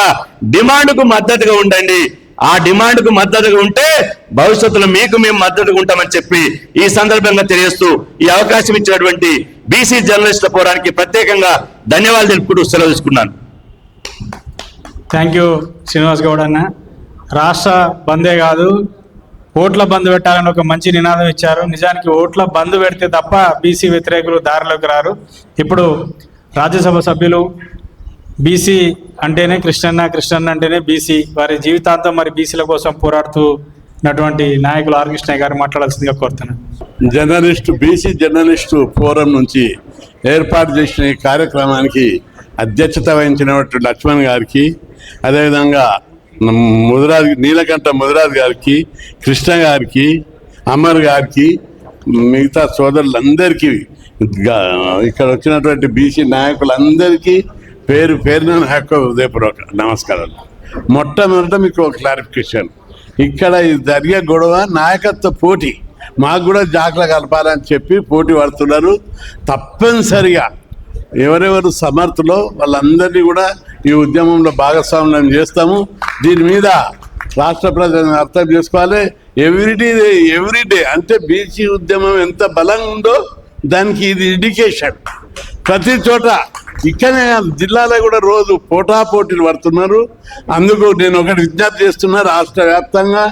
డిమాండ్కు మద్దతుగా ఉండండి. ఆ డిమాండ్కు మద్దతుగా ఉంటే భవిష్యత్తులో మీకు మేము మద్దతుగా ఉంటామని చెప్పి ఈ సందర్భంగా తెలియజేస్తూ ఈ అవకాశం ఇచ్చినటువంటి బీసీ జర్నలిస్టుల ఫోరానికి ప్రత్యేకంగా ధన్యవాదాలు తెలుపుకుంటూ సెలవు తీసుకున్నాను. థ్యాంక్ యూ శ్రీనివాస్ గౌడ్ అన్న. రాష్ట్ర బందే కాదు, ఓట్ల బంద్ పెట్టాలని ఒక మంచి నినాదం ఇచ్చారు. నిజానికి ఓట్ల బంద్ పెడితే తప్ప బీసీ వ్యతిరేకులు దారిలోకి రారు. ఇప్పుడు రాజ్యసభ సభ్యులు బీసీ అంటేనే కృష్ణన్న, కృష్ణన్న అంటేనే బీసీ, వారి జీవితాంతం మరి బీసీల కోసం పోరాడుతున్నటువంటి నాయకులు ఆర్ కృష్ణయ్య గారు మాట్లాడాల్సిందిగా కోరుతున్నాను. బీసీ జర్నలిస్టు ఫోరం నుంచి ఏర్పాటు చేసిన ఈ కార్యక్రమానికి అధ్యక్షత వహించినటువంటి లక్ష్మణ్ గారికి, అదేవిధంగా నీలకంఠ ముదిరాజ్ గారికి, కృష్ణ గారికి, అమర్ గారికి, మిగతా సోదరులందరికీ, ఇక్కడ వచ్చినటువంటి బీసీ నాయకులందరికీ పేరు పేరున హృదయపూర్వక నమస్కారాలు. మొట్టమొదట మీకు ఒక క్లారిఫికేషన్, ఇక్కడ జరిగే గొడవ నాయకత్వ పోటీ, మాకు కూడా జాగ్రత్త కలపాలని చెప్పి పోటీ పడుతున్నారు. తప్పనిసరిగా ఎవరెవరు సమర్థులో వాళ్ళందరినీ కూడా ఈ ఉద్యమంలో భాగస్వామ్యం చేస్తాము. దీని మీద రాష్ట్ర ప్రజలను అర్థం చేసుకోవాలి. ఎవ్రీడే అంటే బీసీ ఉద్యమం ఎంత బలంగా ఉందో దానికి ఇది ఇండికేషన్. ప్రతి చోట ఇక్కడనే జిల్లాలో కూడా రోజు పోటాపోటీలు పడుతున్నారు. అందుకు నేను ఒకటి విజ్ఞప్తి చేస్తున్నా, రాష్ట్ర వ్యాప్తంగా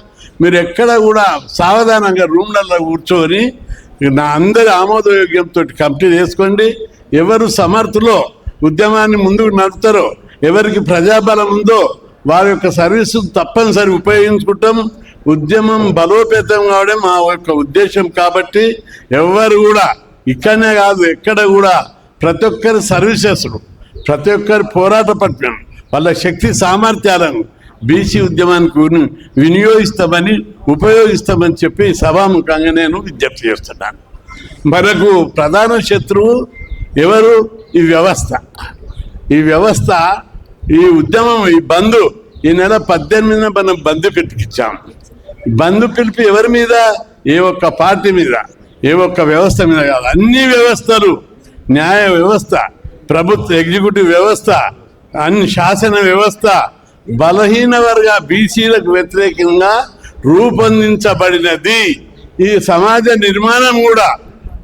మీరు ఎక్కడ కూడా సావధానంగా రూమ్లలో కూర్చొని నా అందరి ఆమోదయోగ్యంతో కమిటీ చేసుకోండి. ఎవరు సమర్థులో ఉద్యమాన్ని ముందుకు నడుపుతారో, ఎవరికి ప్రజాబలం ఉందో వారి యొక్క సర్వీసు తప్పనిసరి ఉపయోగించుకుంటాం. ఉద్యమం బలోపేతం కావడం మా యొక్క ఉద్దేశం. కాబట్టి ఎవరు కూడా ఇక్కడనే కాదు ఎక్కడ కూడా ప్రతి ఒక్కరి సర్వీసెస్ను, ప్రతి ఒక్కరి పోరాట పట్నం, వాళ్ళ శక్తి సామర్థ్యాలను బీసీ ఉద్యమానికి వినియోగిస్తామని ఉపయోగిస్తామని చెప్పి సభాముఖంగా నేను విజ్ఞప్తి చేస్తున్నాను. మనకు ప్రధాన శత్రువు ఎవరు? ఈ వ్యవస్థ. ఈ ఉద్యమం, ఈ బంధు ఈ నెల 18న మనం బంధు పిలిపించాం. బంధు పిలిపి ఎవరి మీద? ఏ ఒక్క పార్టీ మీద, ఏ ఒక్క వ్యవస్థ మీద కాదు, అన్ని వ్యవస్థలు, న్యాయ వ్యవస్థ, ప్రభుత్వ ఎగ్జిక్యూటివ్ వ్యవస్థ, అన్ని శాసన వ్యవస్థ బలహీన వర్గ బీసీలకు వ్యతిరేకంగా రూపొందించబడినది. ఈ సమాజ నిర్మాణం కూడా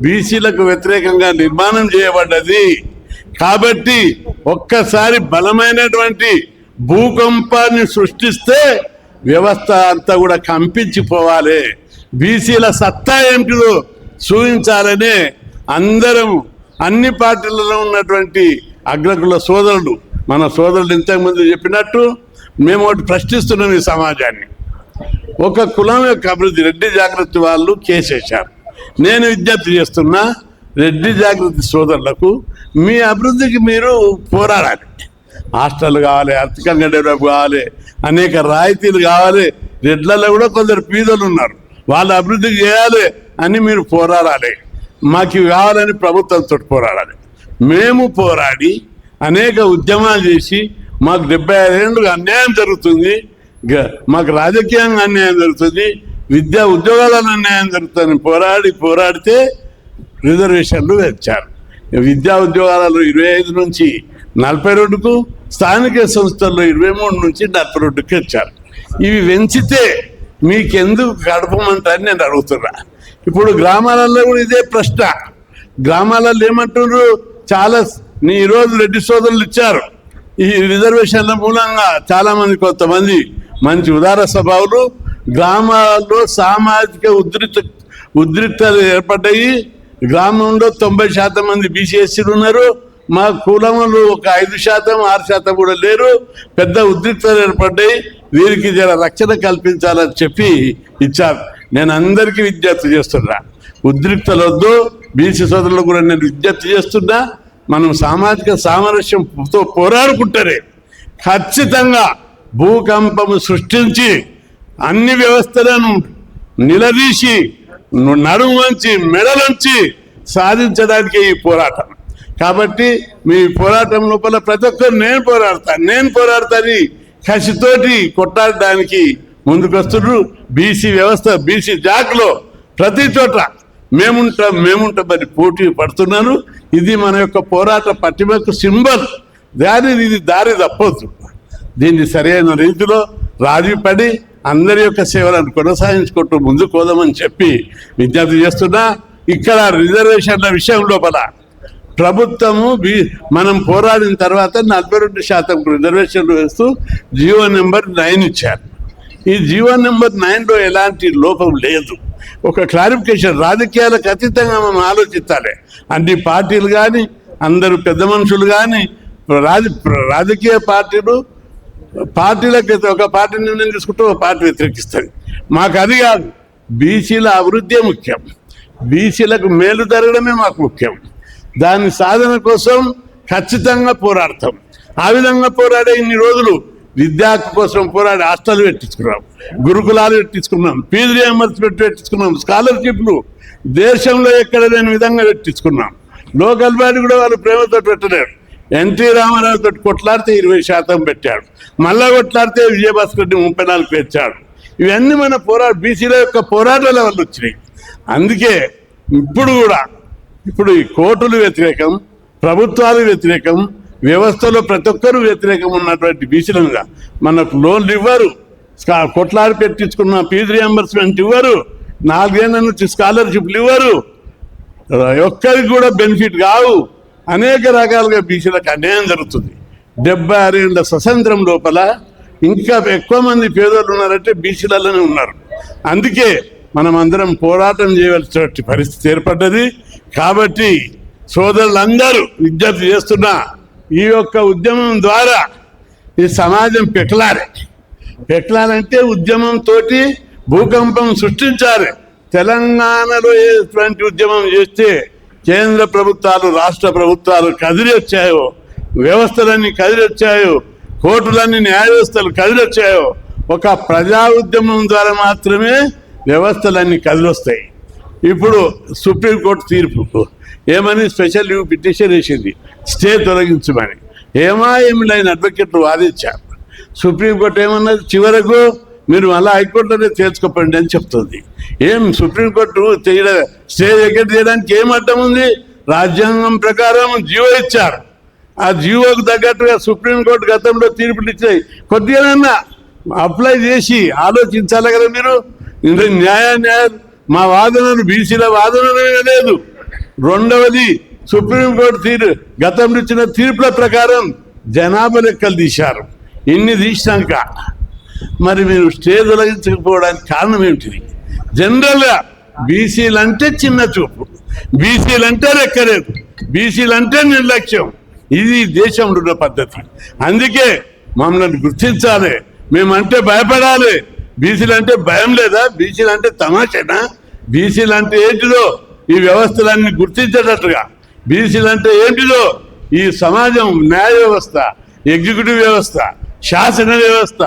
బీసీలకు వ్యతిరేకంగా నిర్మాణం చేయబడ్డది. కాబట్టి ఒక్కసారి బలమైనటువంటి భూకంపాన్ని సృష్టిస్తే వ్యవస్థ అంతా కూడా కంపించిపోవాలి. బీసీల సత్తా ఏమిటిదో చూపించాలనే అందరం, అన్ని పార్టీలలో ఉన్నటువంటి అగ్రకుల సోదరులు, మన సోదరులు ఇంతకుముందు చెప్పినట్టు మేము ఒకటి ప్రశ్నిస్తున్నాం ఈ సమాజాన్ని. ఒక కులం యొక్క అభివృద్ధి, రెడ్డి జాగృతి వాళ్ళు కేసేశారు. నేను విజ్ఞప్తి చేస్తున్నా రెడ్డి జాగృతి సోదరులకు, మీ అభివృద్ధికి మీరు పోరాడాలి. హాస్టల్ కావాలి, ఆర్థికంగా డెవలప్ కావాలి, అనేక రాయితీలు కావాలి. రెడ్లలో కూడా కొందరు పీదలు ఉన్నారు, వాళ్ళ అభివృద్ధికి చేయాలి అని మీరు పోరాడాలి. మాకు కావాలని ప్రభుత్వంతో పోరాడాలి. మేము పోరాడి అనేక ఉద్యమాలు చేసి మాకు 75 ఏళ్ళుగా అన్యాయం జరుగుతుంది, మాకు రాజకీయంగా అన్యాయం జరుగుతుంది, విద్యా ఉద్యోగాలను అన్యాయం జరుగుతుందని పోరాడితే రిజర్వేషన్లు తెచ్చారు. విద్యా ఉద్యోగాలలో 25 నుంచి 42కు, స్థానిక సంస్థల్లో 23 నుంచి 42కి వచ్చారు. ఇవి పెంచితే మీకెందుకు గడపమంటారని నేను అడుగుతున్నా. ఇప్పుడు గ్రామాలలో కూడా ఇదే ప్రశ్న. గ్రామాలలో ఏమంటున్నారు? చాలా ఈరోజు రెడ్డి సోదరులు ఇచ్చారు. ఈ రిజర్వేషన్ల మూలంగా చాలామంది, కొంతమంది మంచి ఉదార స్వభావాలు గ్రామాలలో సామాజిక ఉద్రిక్తలు ఏర్పడ్డాయి. గ్రామంలో 90% మంది బీసీఎస్సీలు ఉన్నారు. మా కులంలో ఒక 5%, 6% కూడా లేరు. పెద్ద ఉద్రిక్తలు ఏర్పడ్డాయి. వీరికి జర రక్షణ కల్పించాలని చెప్పి ఇచ్చారు. నేను అందరికీ విజ్ఞప్తి చేస్తున్నా, ఉద్రిక్తలు వద్దు. బీసీ సోదరులు కూడా నేను విజ్ఞప్తి చేస్తున్నా, మనం సామాజిక సామరస్యంతో పోరాడుకుంటారే ఖచ్చితంగా భూకంపము సృష్టించి అన్ని వ్యవస్థలను నిలదీసి నడుము వంచి మెడలుంచి సాధించడానికి ఈ పోరాటం. కాబట్టి మీ పోరాటం లోపల ప్రతి ఒక్కరు నేను పోరాడతాను కసితోటి కొట్టాడడానికి ముందుకొస్తున్నారు. బీసీ వ్యవస్థ బీసీ జాక్లో ప్రతి చోట మేముంటామని పోటీ పడుతున్నాను. ఇది మన యొక్క పోరాట పట్టిమకు సింబల్. ఇది దారి తప్పొద్దు. దీన్ని సరైన రీతిలో రాజీ పడి అందరి యొక్క సేవలను కొనసాగించుకుంటూ ముందుకు పోదామని చెప్పి విజ్ఞప్తి చేస్తున్నా. ఇక్కడ రిజర్వేషన్ల విషయం లోపల ప్రభుత్వము మనం పోరాడిన తర్వాత 42% రిజర్వేషన్లు వేస్తూ జీవో నెంబర్ 9 ఇచ్చారు. ఈ జీవో నెంబర్ 9లో ఎలాంటి లోపం లేదు. ఒక క్లారిఫికేషన్, రాజకీయాలకు అతీతంగా మనం ఆలోచించాలి. అన్ని పార్టీలు కానీ అందరూ పెద్ద మనుషులు కానీ రాజకీయ పార్టీలకు ఒక పార్టీ నిర్ణయం తీసుకుంటే ఒక పార్టీ వ్యతిరేకిస్తుంది. మాకు అది కాదు. బీసీల అభివృద్ధి ముఖ్యం. బీసీలకు మేలు జరగడమే మాకు ముఖ్యం. దాని సాధన కోసం ఖచ్చితంగా పోరాడతాం. ఆ విధంగా పోరాడే ఇన్ని రోజులు విద్యా కోసం పోరాడి హాస్టల్ పెట్టించుకున్నాం, గురుకులాలు పెట్టించుకున్నాం, ఫీజు రియంబర్స్మెంట్ పెట్టించుకున్నాం, స్కాలర్షిప్లు దేశంలో ఎక్కడ లేని విధంగా పెట్టించుకున్నాం. లోకల్ బాడీ కూడా వాళ్ళు ప్రేమతో పెట్టలేరు. ఎన్టీ రామారావు తోటి కొట్లాడితే 20% పెట్టాడు. మళ్ళా కొట్లాడితే విజయభాస్కర్ రెడ్డి 34 పెంచాడు. ఇవన్నీ మన బీసీల యొక్క పోరాటాల వల్ల వచ్చినాయి. అందుకే ఇప్పుడు ఈ కోర్టులు వ్యతిరేకం, ప్రభుత్వాలు వ్యతిరేకం, వ్యవస్థలో ప్రతి ఒక్కరూ వ్యతిరేకం ఉన్నటువంటి బీసీలుగా మనకు లోన్లు ఇవ్వరు, కొట్లాడి పెట్టించుకున్న ఫీజు రియంబర్స్మెంట్ ఇవ్వరు, 4 ఏళ్ల నుంచి స్కాలర్షిప్లు ఇవ్వరు, ఒక్కరికి కూడా బెనిఫిట్ కావు. అనేక రకాలుగా బీసీలకు అన్యాయం జరుగుతుంది. 76 ఏళ్ల స్వతంత్రం లోపల ఇంకా ఎక్కువ మంది పేదోళ్ళు ఉన్నారంటే బీసీలలోనే ఉన్నారు. అందుకే మనం అందరం పోరాటం చేయవలసిన పరిస్థితి ఏర్పడ్డది. కాబట్టి సోదరులందరూ విజ్ఞప్తి చేస్తున్నా, ఈ యొక్క ఉద్యమం ద్వారా ఈ సమాజం పెకలాలంటే ఉద్యమంతో భూకంపం సృష్టించాలి. తెలంగాణలో ఎటువంటి ఉద్యమం చేస్తే కేంద్ర ప్రభుత్వాలు, రాష్ట్ర ప్రభుత్వాలు కదిలి వచ్చాయో, వ్యవస్థలన్నీ కదిలి వచ్చాయో, కోర్టులన్నీ న్యాయ వ్యవస్థలు కదిలి వచ్చాయో, ఒక ప్రజా ఉద్యమం ద్వారా మాత్రమే వ్యవస్థలన్నీ కదిలొస్తాయి. ఇప్పుడు సుప్రీంకోర్టు తీర్పు ఏమని స్పెషల్ లీవ్ పిటిషన్ వేసింది, స్టే తొలగించమని. ఏమి లేని అడ్వకేట్లు వాదించారు. సుప్రీంకోర్టు ఏమన్నది, చివరకు మీరు మళ్ళీ హైకోర్టులోనే తేల్చుకోపండి అని చెప్తుంది. సుప్రీంకోర్టు స్టే దగ్గర చేయడానికి ఏం అడ్డం ఉంది? రాజ్యాంగం ప్రకారం జీవో ఇచ్చారు. ఆ జీవోకు తగ్గట్టుగా సుప్రీంకోర్టు గతంలో తీర్పులు ఇచ్చాయి. కొద్దిగానన్నా అప్లై చేసి ఆలోచించాలి కదా మీరు. న్యాయం మా వాదనను బీసీల వాదననే లేదు. రెండవది, సుప్రీంకోర్టు గతంలో ఇచ్చిన తీర్పుల ప్రకారం జనాభా లెక్కలు తీశారు. ఇన్ని తీసినాక మరి మీరు స్టే తొలగించకపోవడానికి కారణం ఏమిటిది? జనరల్గా బీసీలు అంటే చిన్న చూపు, బీసీలు అంటే లెక్కలేదు, బీసీలు అంటే నిర్లక్ష్యం. ఇది దేశంలో ఉన్న పద్ధతి. అందుకే మమ్మల్ని గుర్తించాలి. మేమంటే భయపడాలి. బీసీలు అంటే భయం లేదా? బీసీలు అంటే తమాషేనా? బీసీలు అంటే ఏంటిదో ఈ వ్యవస్థలన్నీ గుర్తించేటట్టుగా, బీసీలు అంటే ఏంటిదో ఈ సమాజం, న్యాయ వ్యవస్థ, ఎగ్జిక్యూటివ్ వ్యవస్థ, శాసన వ్యవస్థ,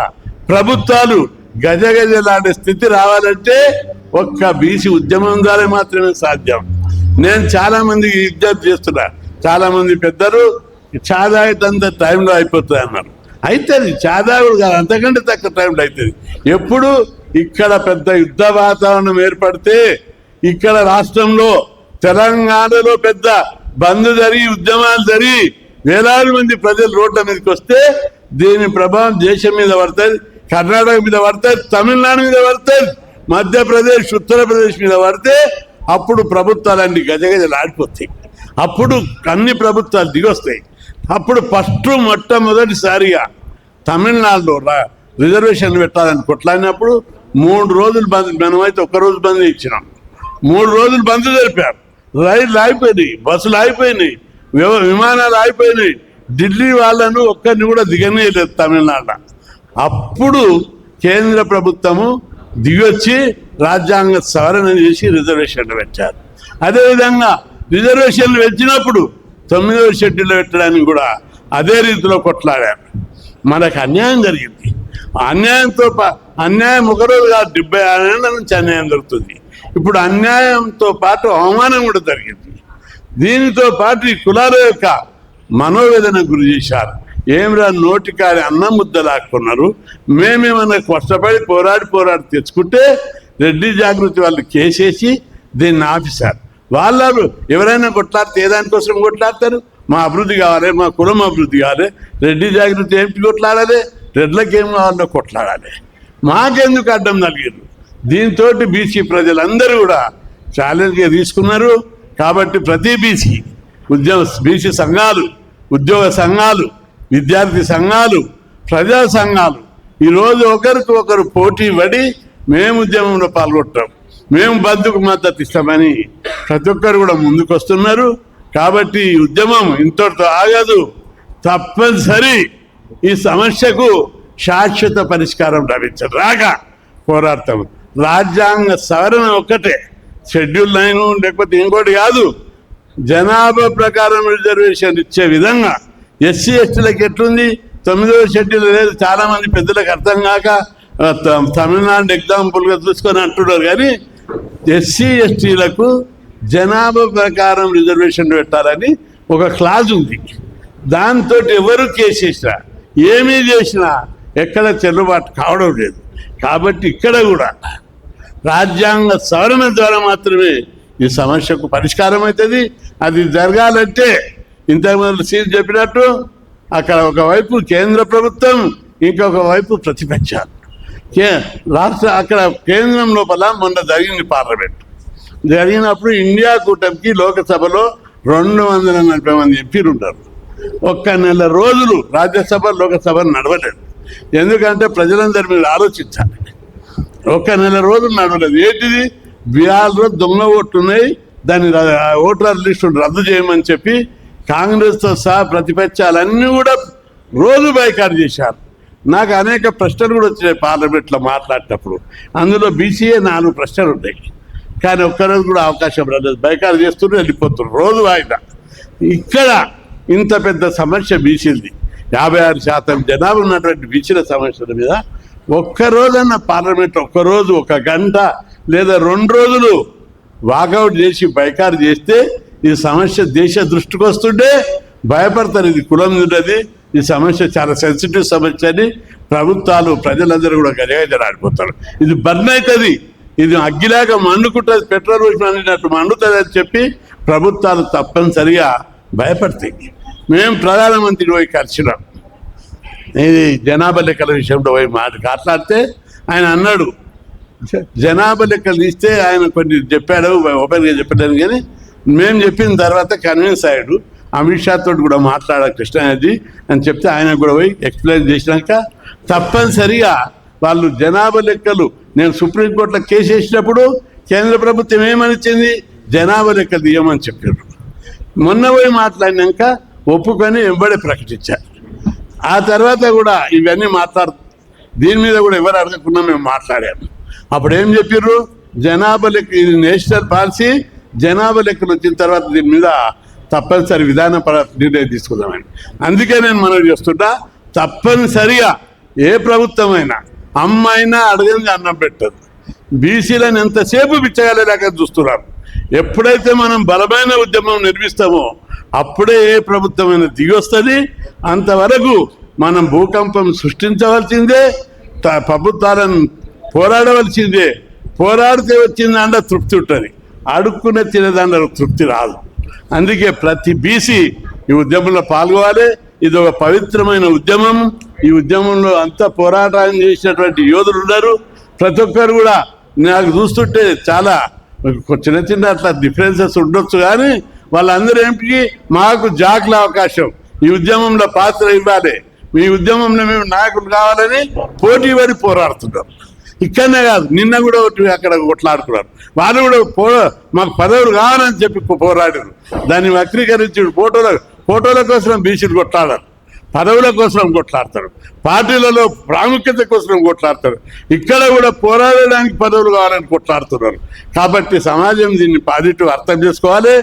ప్రభుత్వాలు గజగజలాంటి స్థితి రావాలంటే ఒక్క బీసీ ఉద్యమం ద్వారా మాత్రమే సాధ్యం. నేను చాలా మందికి విజ్ఞప్తి చేస్తున్నా. చాలా మంది పెద్దలు చాదాయితంత టైంలో అయిపోతుంది అన్నారు. అయితే అది చాదావుడు కాదు, అంతకంటే తక్కువ టైంలో అవుతుంది. ఎప్పుడు ఇక్కడ పెద్ద యుద్ధ వాతావరణం ఏర్పడితే, ఇక్కడ రాష్ట్రంలో తెలంగాణలో పెద్ద బంద్ జరిగి ఉద్యమాలు జరిగి వేలాది మంది ప్రజలు రోడ్ల మీదకి వస్తే దీని ప్రభావం దేశం మీద పడుతుంది, కర్ణాటక మీద పడుతుంది, తమిళనాడు మీద పడుతుంది, మధ్యప్రదేశ్, ఉత్తరప్రదేశ్ మీద పడితే అప్పుడు ప్రభుత్వాలన్నీ గజగజలాడిపోతాయి. అప్పుడు అన్ని ప్రభుత్వాలు దిగొస్తాయి. అప్పుడు మొట్టమొదటిసారిగా తమిళనాడులో రిజర్వేషన్లు పెట్టాలని కొట్లాడినప్పుడు 3 రోజులు బంద్, మనమైతే 1 రోజు బంద్ ఇచ్చినాం. 3 రోజులు బంద్ జరిపారు. రైళ్లు ఆగిపోయినాయి, బస్సులు ఆగిపోయినాయి, విమానాలు ఆగిపోయినాయి. ఢిల్లీ వాళ్ళను ఒక్కరిని కూడా దిగనేయలేదు తమిళనాడు. అప్పుడు కేంద్ర ప్రభుత్వము దిగొచ్చి రాజ్యాంగ సవరణ చేసి రిజర్వేషన్లు పెట్టారు. అదేవిధంగా రిజర్వేషన్లు వచ్చినప్పుడు 9వ షెడ్యూల్లో పెట్టడానికి కూడా అదే రీతిలో కొట్లాడారు. మనకు అన్యాయం జరిగింది. అన్యాయం ఒకరోజు కాదు, 76 ఏళ్ల నుంచి అన్యాయం జరుగుతుంది. ఇప్పుడు అన్యాయంతో పాటు అవమానం కూడా జరిగింది. దీనితో పాటు ఈ కులాల యొక్క మనోవేదన గురి చేశారు. ఏమిరా నోటికారి అన్నం ముద్ద లాక్కున్నారు. మేమేమన్నా కష్టపడి పోరాడి తెచ్చుకుంటే రెడ్డి జాగృతి వాళ్ళు కేసేసి దీన్ని ఆపేశారు. వాళ్ళు ఎవరైనా కొట్లాడితే ఏ దానికోసం కొట్లాడతారు? మా అభివృద్ధి కావాలి, మా కులం అభివృద్ధి కావాలి. రెడ్డి జాగృతి ఏమిటి కొట్లాడాలి? రెడ్లకి ఏం కావాలో కొట్లాడాలి. మాకెందుకు అడ్డం కలిగారు? దీంతో బీసీ ప్రజలందరూ కూడా ఛాలెంజ్గా తీసుకున్నారు. కాబట్టి ప్రతి బీసీ సంఘాలు, ఉద్యోగ సంఘాలు, విద్యార్థి సంఘాలు, ప్రజా సంఘాలు ఈరోజు ఒకరికి ఒకరు పోటీ పడి మేము ఉద్యమంలో పాల్గొంటాం, మేము బంధుకు మద్దతు ఇస్తామని ప్రతి ఒక్కరు కూడా ముందుకు వస్తున్నారు. కాబట్టి ఈ ఉద్యమం ఇంతటితో ఆగదు. తప్పనిసరి ఈ సమస్యకు శాశ్వత పరిష్కారం లభించరాగా పోరాడతాం. రాజ్యాంగ సవరణ ఒక్కటే, షెడ్యూల్ 9 లేకపోతే ఇంకోటి కాదు, జనాభా ప్రకారం రిజర్వేషన్ ఇచ్చే విధంగా ఎస్సీ ఎస్టీలకు ఎట్లుంది 9వ షెడ్యూల్ లేదు. చాలా మంది పెద్దలకు అర్థం కాక తమిళనాడు ఎగ్జాంపుల్గా చూసుకొని అంటున్నారు. కానీ ఎస్సీ ఎస్టీలకు జనాభా ప్రకారం రిజర్వేషన్ పెట్టాలని ఒక క్లాజ్ ఉంది. దాంతో ఎవరు కేసేసినా ఏమీ చేసినా ఎక్కడ చెల్లుబాటు కావడం లేదు. కాబట్టి ఇక్కడ కూడా రాజ్యాంగ సవరణ ద్వారా మాత్రమే ఈ సమస్యకు పరిష్కారం అవుతుంది. అది జరగాలంటే ఇంతకుముందు సీన్ చెప్పినట్టు అక్కడ ఒకవైపు కేంద్ర ప్రభుత్వం, ఇంకొక వైపు ప్రతిపక్షాలు. అక్కడ కేంద్రం లోపల మొన్న జరిగింది పార్లమెంట్ జరిగినప్పుడు ఇండియా కూటమికి లోకసభలో 240 మంది ఎంపీలు ఉంటారు. ఒక్క నెల రోజులు రాజ్యసభ లోకసభ నడవలేదు. ఎందుకంటే ప్రజలందరి మీద ఆలోచించాలి. ఒక్క నెల రోజులు నడవలేదు. ఏంటిది? బీహార్లో దొంగ ఓట్లున్నాయి, దాన్ని ఓటర్ లిస్టు రద్దు చేయమని చెప్పి కాంగ్రెస్తో సహా ప్రతిపక్షాలన్నీ కూడా రోజు బైకాట్ చేశారు. నాకు అనేక ప్రశ్నలు కూడా వచ్చినాయి పార్లమెంట్లో మాట్లాడేటప్పుడు. అందులో బీసీఏ 4 ప్రశ్నలు ఉన్నాయి. కానీ ఒక్కరోజు కూడా అవకాశం రాలేదు. బైకాట్ చేస్తున్నారు, వెళ్ళిపోతున్నారు, రోజు వాయిదా. ఇక్కడ ఇంత పెద్ద సమస్య బీసీలది, 56% జనాభా ఉన్నటువంటి బీసీల సమస్యల మీద ఒక్కరోజన్న పార్లమెంట్లో ఒక్కరోజు 1 గంట లేదా 2 రోజులు వాకౌట్ చేసి బైకాట్ చేస్తే ఈ సమస్య దేశ దృష్టికి వస్తుంటే భయపడతారు. ఇది కులం ఉన్నది, ఈ సమస్య చాలా సెన్సిటివ్ సమస్య అని ప్రభుత్వాలు ప్రజలందరూ కూడా గజగజలాడిపోతారు. ఇది బర్న్ అవుతుంది, ఇది అగ్గిలాగా మండుకుంటుంది, పెట్రోల్ పోసి మండినట్టు మండుతుంది అని చెప్పి ప్రభుత్వాలు తప్పనిసరిగా భయపడతాయి. మేము ప్రధానమంత్రి పోయి కలిసినాం ఇది జనాభా లెక్కల విషయంలో పోయి మాట్లాడితే ఆయన అన్నాడు, జనాభా లెక్కలు తీస్తే ఆయన కొన్ని చెప్పాడు, ఓపెన్గా చెప్పలేదు. కానీ మేము చెప్పిన తర్వాత కన్విన్స్ అయ్యాడు. అమిత్ షా తోటి కూడా మాట్లాడారు కృష్ణాజీ అని చెప్తే ఆయన కూడా పోయి ఎక్స్ప్లెయిన్ చేసినాక తప్పనిసరిగా వాళ్ళు జనాభా లెక్కలు, నేను సుప్రీంకోర్టులో కేసు వేసినప్పుడు కేంద్ర ప్రభుత్వం ఏమనిచ్చింది, జనాభా లెక్కలు తీయమని చెప్పారు. మొన్న పోయి మాట్లాడినాక ఒప్పుకొని వెంబడే ప్రకటించారు. ఆ తర్వాత కూడా ఇవన్నీ దీని మీద కూడా ఎవరు అడగకుండా మేము మాట్లాడాము. అప్పుడు ఏం చెప్పారు, జనాభా లెక్క ఇది నేషనల్ పాలసీ, జనాభా లెక్కలు వచ్చిన తర్వాత దీని మీద తప్పనిసరి విధాన నిర్ణయం తీసుకుందామని. అందుకే నేను మనవి చేస్తున్నా, తప్పనిసరిగా ఏ ప్రభుత్వమైనా అమ్మైనా అడగంది అన్నం పెట్టదు. బీసీలను ఎంతసేపు బిచ్చగలేక చూస్తున్నారు. ఎప్పుడైతే మనం బలమైన ఉద్యమం నిర్మిస్తామో అప్పుడే ఏ ప్రభుత్వమైనా దిగి వస్తుంది. అంతవరకు మనం భూకంపం సృష్టించవలసిందే, ప్రభుత్వాలను పోరాడవలసిందే. పోరాడితే వచ్చిందంటే తృప్తి ఉంటుంది, అడుక్కునే తినేదాంట్లో తృప్తి రాదు. అందుకే ప్రతి బీసీ ఈ ఉద్యమంలో పాల్గొవాలి. ఇది ఒక పవిత్రమైన ఉద్యమం. ఈ ఉద్యమంలో అంతా పోరాటం చేసినటువంటి యోధులు ఉన్నారు. ప్రతి ఒక్కరు కూడా నాకు చూస్తుంటే చాలా చిన్న చిన్న అట్లా డిఫరెన్సెస్ ఉండొచ్చు, కానీ వాళ్ళందరూ ఏంటికి మాకు జాకుల అవకాశం, ఈ ఉద్యమంలో పాత్ర ఇవ్వాలి, మీ ఉద్యమంలో మేము నాయకులు కావాలని పోటీ పడి పోరాడుతున్నారు. ఇక్కడనే కాదు, నిన్న కూడా అక్కడ కొట్లాడుతున్నారు. వాళ్ళు కూడా మాకు పదవులు కావాలని చెప్పి పోరాడారు. దాన్ని వక్రీకరించి ఫోటోల కోసం బీసీలు కొట్లాడారు, పదవుల కోసం కొట్లాడతారు, పార్టీలలో ప్రాముఖ్యత కోసం కొట్లాడతారు. ఇక్కడ కూడా పోరాడడానికి పదవులు కావాలని కొట్లాడుతున్నారు. కాబట్టి సమాజం దీన్ని పాజిటివ్ అర్థం చేసుకోవాలి.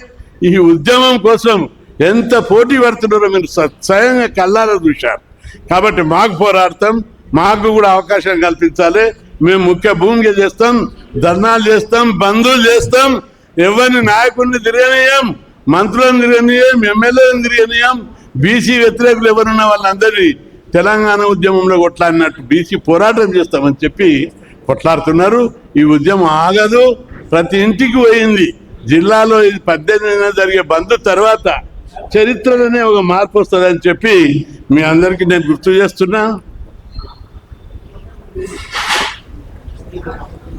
ఈ ఉద్యమం కోసం ఎంత పోటీ పడుతున్నారో మీరు స్వయంగా కళ్ళారా చూశారు. కాబట్టి మాకు పోరాడతాం, మాకు కూడా అవకాశం కల్పించాలి. మేము ముఖ్య భూమిక చేస్తాం, ధర్నాలు చేస్తాం, బంధువులు చేస్తాం, ఎవరిని నాయకుడిని తిరగనీయం, మంత్రులను తిరగనీయం, ఎమ్మెల్యేలను తిరగనీయం. బీసీ వ్యతిరేకులు ఎవరున్న వాళ్ళందరినీ తెలంగాణ ఉద్యమంలో కొట్లాడినట్టు బీసీ పోరాటం చేస్తామని చెప్పి కొట్లాడుతున్నారు. ఈ ఉద్యమం ఆగదు, ప్రతి ఇంటికి పోయింది. జిల్లాలో 18 జరిగే బంద్ తర్వాత చరిత్రలోనే ఒక మార్పు వస్తుందని చెప్పి మీ అందరికీ నేను గుర్తు చేస్తున్నా.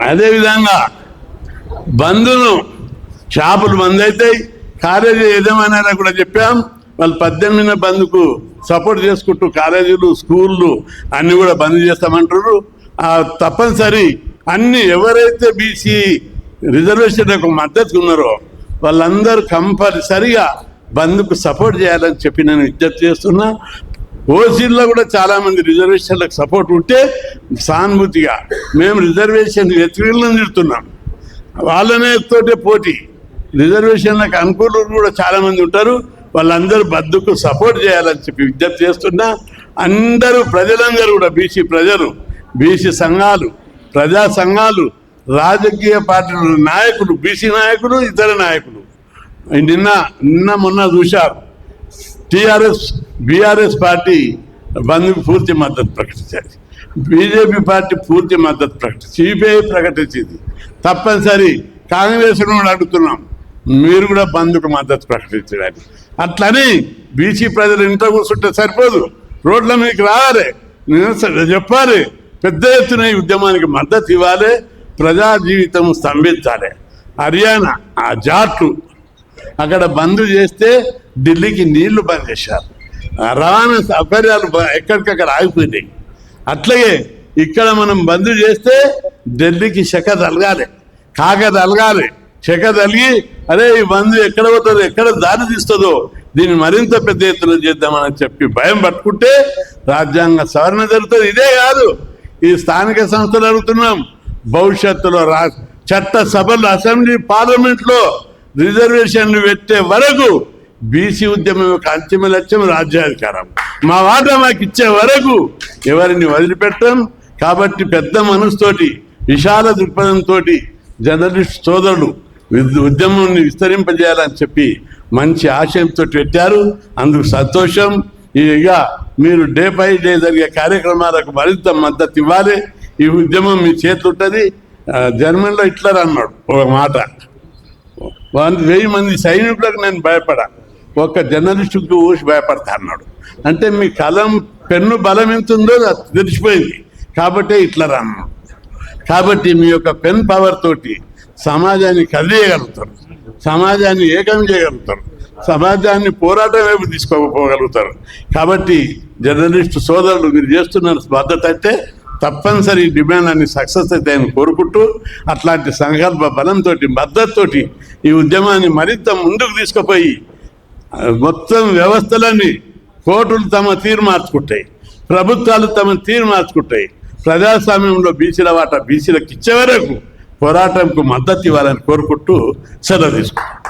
అదేవిధంగా బంధును షాపులు బంద్ అవుతాయి, కాలేజీ యజమాని కూడా చెప్పాం. వాళ్ళు 18 బంద్కు సపోర్ట్ చేసుకుంటూ కాలేజీలు, స్కూళ్ళు అన్నీ కూడా బంద్ చేస్తామంటారు. తప్పనిసరి అన్ని ఎవరైతే బీసీ రిజర్వేషన్లకు మద్దతు ఉన్నారో వాళ్ళందరూ కంపల్సరిగా బంద్కు సపోర్ట్ చేయాలని చెప్పి నేను విజ్ఞప్తి చేస్తున్నా. ఓసీల్లో కూడా చాలామంది రిజర్వేషన్లకు సపోర్ట్ ఉంటే సానుభూతిగా మేము రిజర్వేషన్ వ్యతిరేకులను తిడుతున్నాం, వాళ్ళనే తోటే పోటీ. రిజర్వేషన్లకు అనుకూలులు కూడా చాలామంది ఉంటారు, వాళ్ళందరూ బంద్కు సపోర్ట్ చేయాలని చెప్పి విజ్ఞప్తి చేస్తున్నా. అందరూ ప్రజలందరూ కూడా బీసీ ప్రజలు, బీసీ సంఘాలు, ప్రజా సంఘాలు, రాజకీయ పార్టీల నాయకులు, బీసీ నాయకులు, ఇతర నాయకులు నిన్న మొన్న చూశారు. టీఆర్ఎస్ బీఆర్ఎస్ పార్టీ బంద్కు పూర్తి మద్దతు ప్రకటించారు, బీజేపీ పార్టీ పూర్తి మద్దతు ప్రకటించి, సిపిఐ ప్రకటించింది. తప్పనిసరి కాంగ్రెస్ కూడా అడుగుతున్నాం మీరు కూడా బంద్కు మద్దతు ప్రకటించడానికి. అట్లని బీసీ ప్రజలు ఇంట్లో కూర్చుంటే సరిపోదు, రోడ్ల మీదకి రావాలి, నిరసన చెప్పాలి, పెద్ద ఎత్తున ఈ ఉద్యమానికి మద్దతు ఇవ్వాలి, ప్రజా జీవితం స్తంభించాలి. హర్యానా ఆ జాట్లు అక్కడ బంద్ చేస్తే ఢిల్లీకి నీళ్లు బంద్ చేశారు, రవాణా సౌకర్యాలు ఎక్కడికక్కడ ఆగిపోయినాయి. అట్లాగే ఇక్కడ మనం బంద్ చేస్తే ఢిల్లీకి చెక్క తలగాలి, కాక తలగాలి, చెక్క తలిగి అరే ఈ బంద్ ఎక్కడ పోతుందో, ఎక్కడ దారి తీస్తుందో, దీన్ని మరింత పెద్ద ఎత్తున చేద్దామని చెప్పి భయం పట్టుకుంటే రాజ్యాంగ సవరణ జరుగుతుంది. ఇదే కాదు, ఈ స్థానిక సంస్థలు అడుగుతున్నాం, భవిష్యత్తులో చట్ట సభలు, అసెంబ్లీ, పార్లమెంట్లో రిజర్వేషన్లు పెట్టే వరకు బీసీ ఉద్యమం యొక్క అంతిమ లక్ష్యం రాజ్యాధికారం. మా వాటా మాకు ఇచ్చే వరకు ఎవరిని వదిలిపెట్టాం. కాబట్టి పెద్ద మనసుతోటి, విశాల దృక్పథంతో జర్నలిస్ట్ సోదరులు ఉద్యమాన్ని విస్తరింపజేయాలని చెప్పి మంచి ఆశయంతో పెట్టారు. అందుకు సంతోషం. ఇక మీరు డే బై డే జరిగే కార్యక్రమాలకు మరింత మద్దతు ఇవ్వాలి. ఈ ఉద్యమం మీ చేతి ఉంటుంది. జర్మనీలో హిట్లర్ అన్నాడు ఒక మాట, 1000 మంది సైనికులకు నేను భయపడా, ఒక్క జర్నలిస్టుకు ఊసి భయపడతా అన్నాడు. అంటే మీ కలం పెన్ను బలం ఎంత ఉందో తెలిసిపోయింది కాబట్టి హిట్లర్ అన్నాడు. కాబట్టి మీ యొక్క పెన్ పవర్ తోటి సమాజాన్ని కదిలేయగలుగుతారు, సమాజాన్ని ఏకం చేయగలుగుతారు, సమాజాన్ని పోరాటం వైపు తీసుకోపోగలుగుతారు. కాబట్టి జర్నలిస్టు సోదరులు మీరు చేస్తున్న మద్దతు అంటే తప్పనిసరి డిమాండ్ అన్ని సక్సెస్ అవుతాయని కోరుకుంటూ, అట్లాంటి సంకల్ప బలంతో, మద్దతుతోటి ఈ ఉద్యమాన్ని మరింత ముందుకు తీసుకుపోయి మొత్తం వ్యవస్థలన్నీ, కోర్టులు తమ తీరు మార్చుకుంటాయి, ప్రభుత్వాలు తమ తీరు మార్చుకుంటాయి. ప్రజాస్వామ్యంలో బీసీల వాటా బీసీలకు ఇచ్చే వరకు పోరాటంకు మద్దతు ఇవ్వాలని కోరుకుంటూ సెలవు తీసుకుంటాం.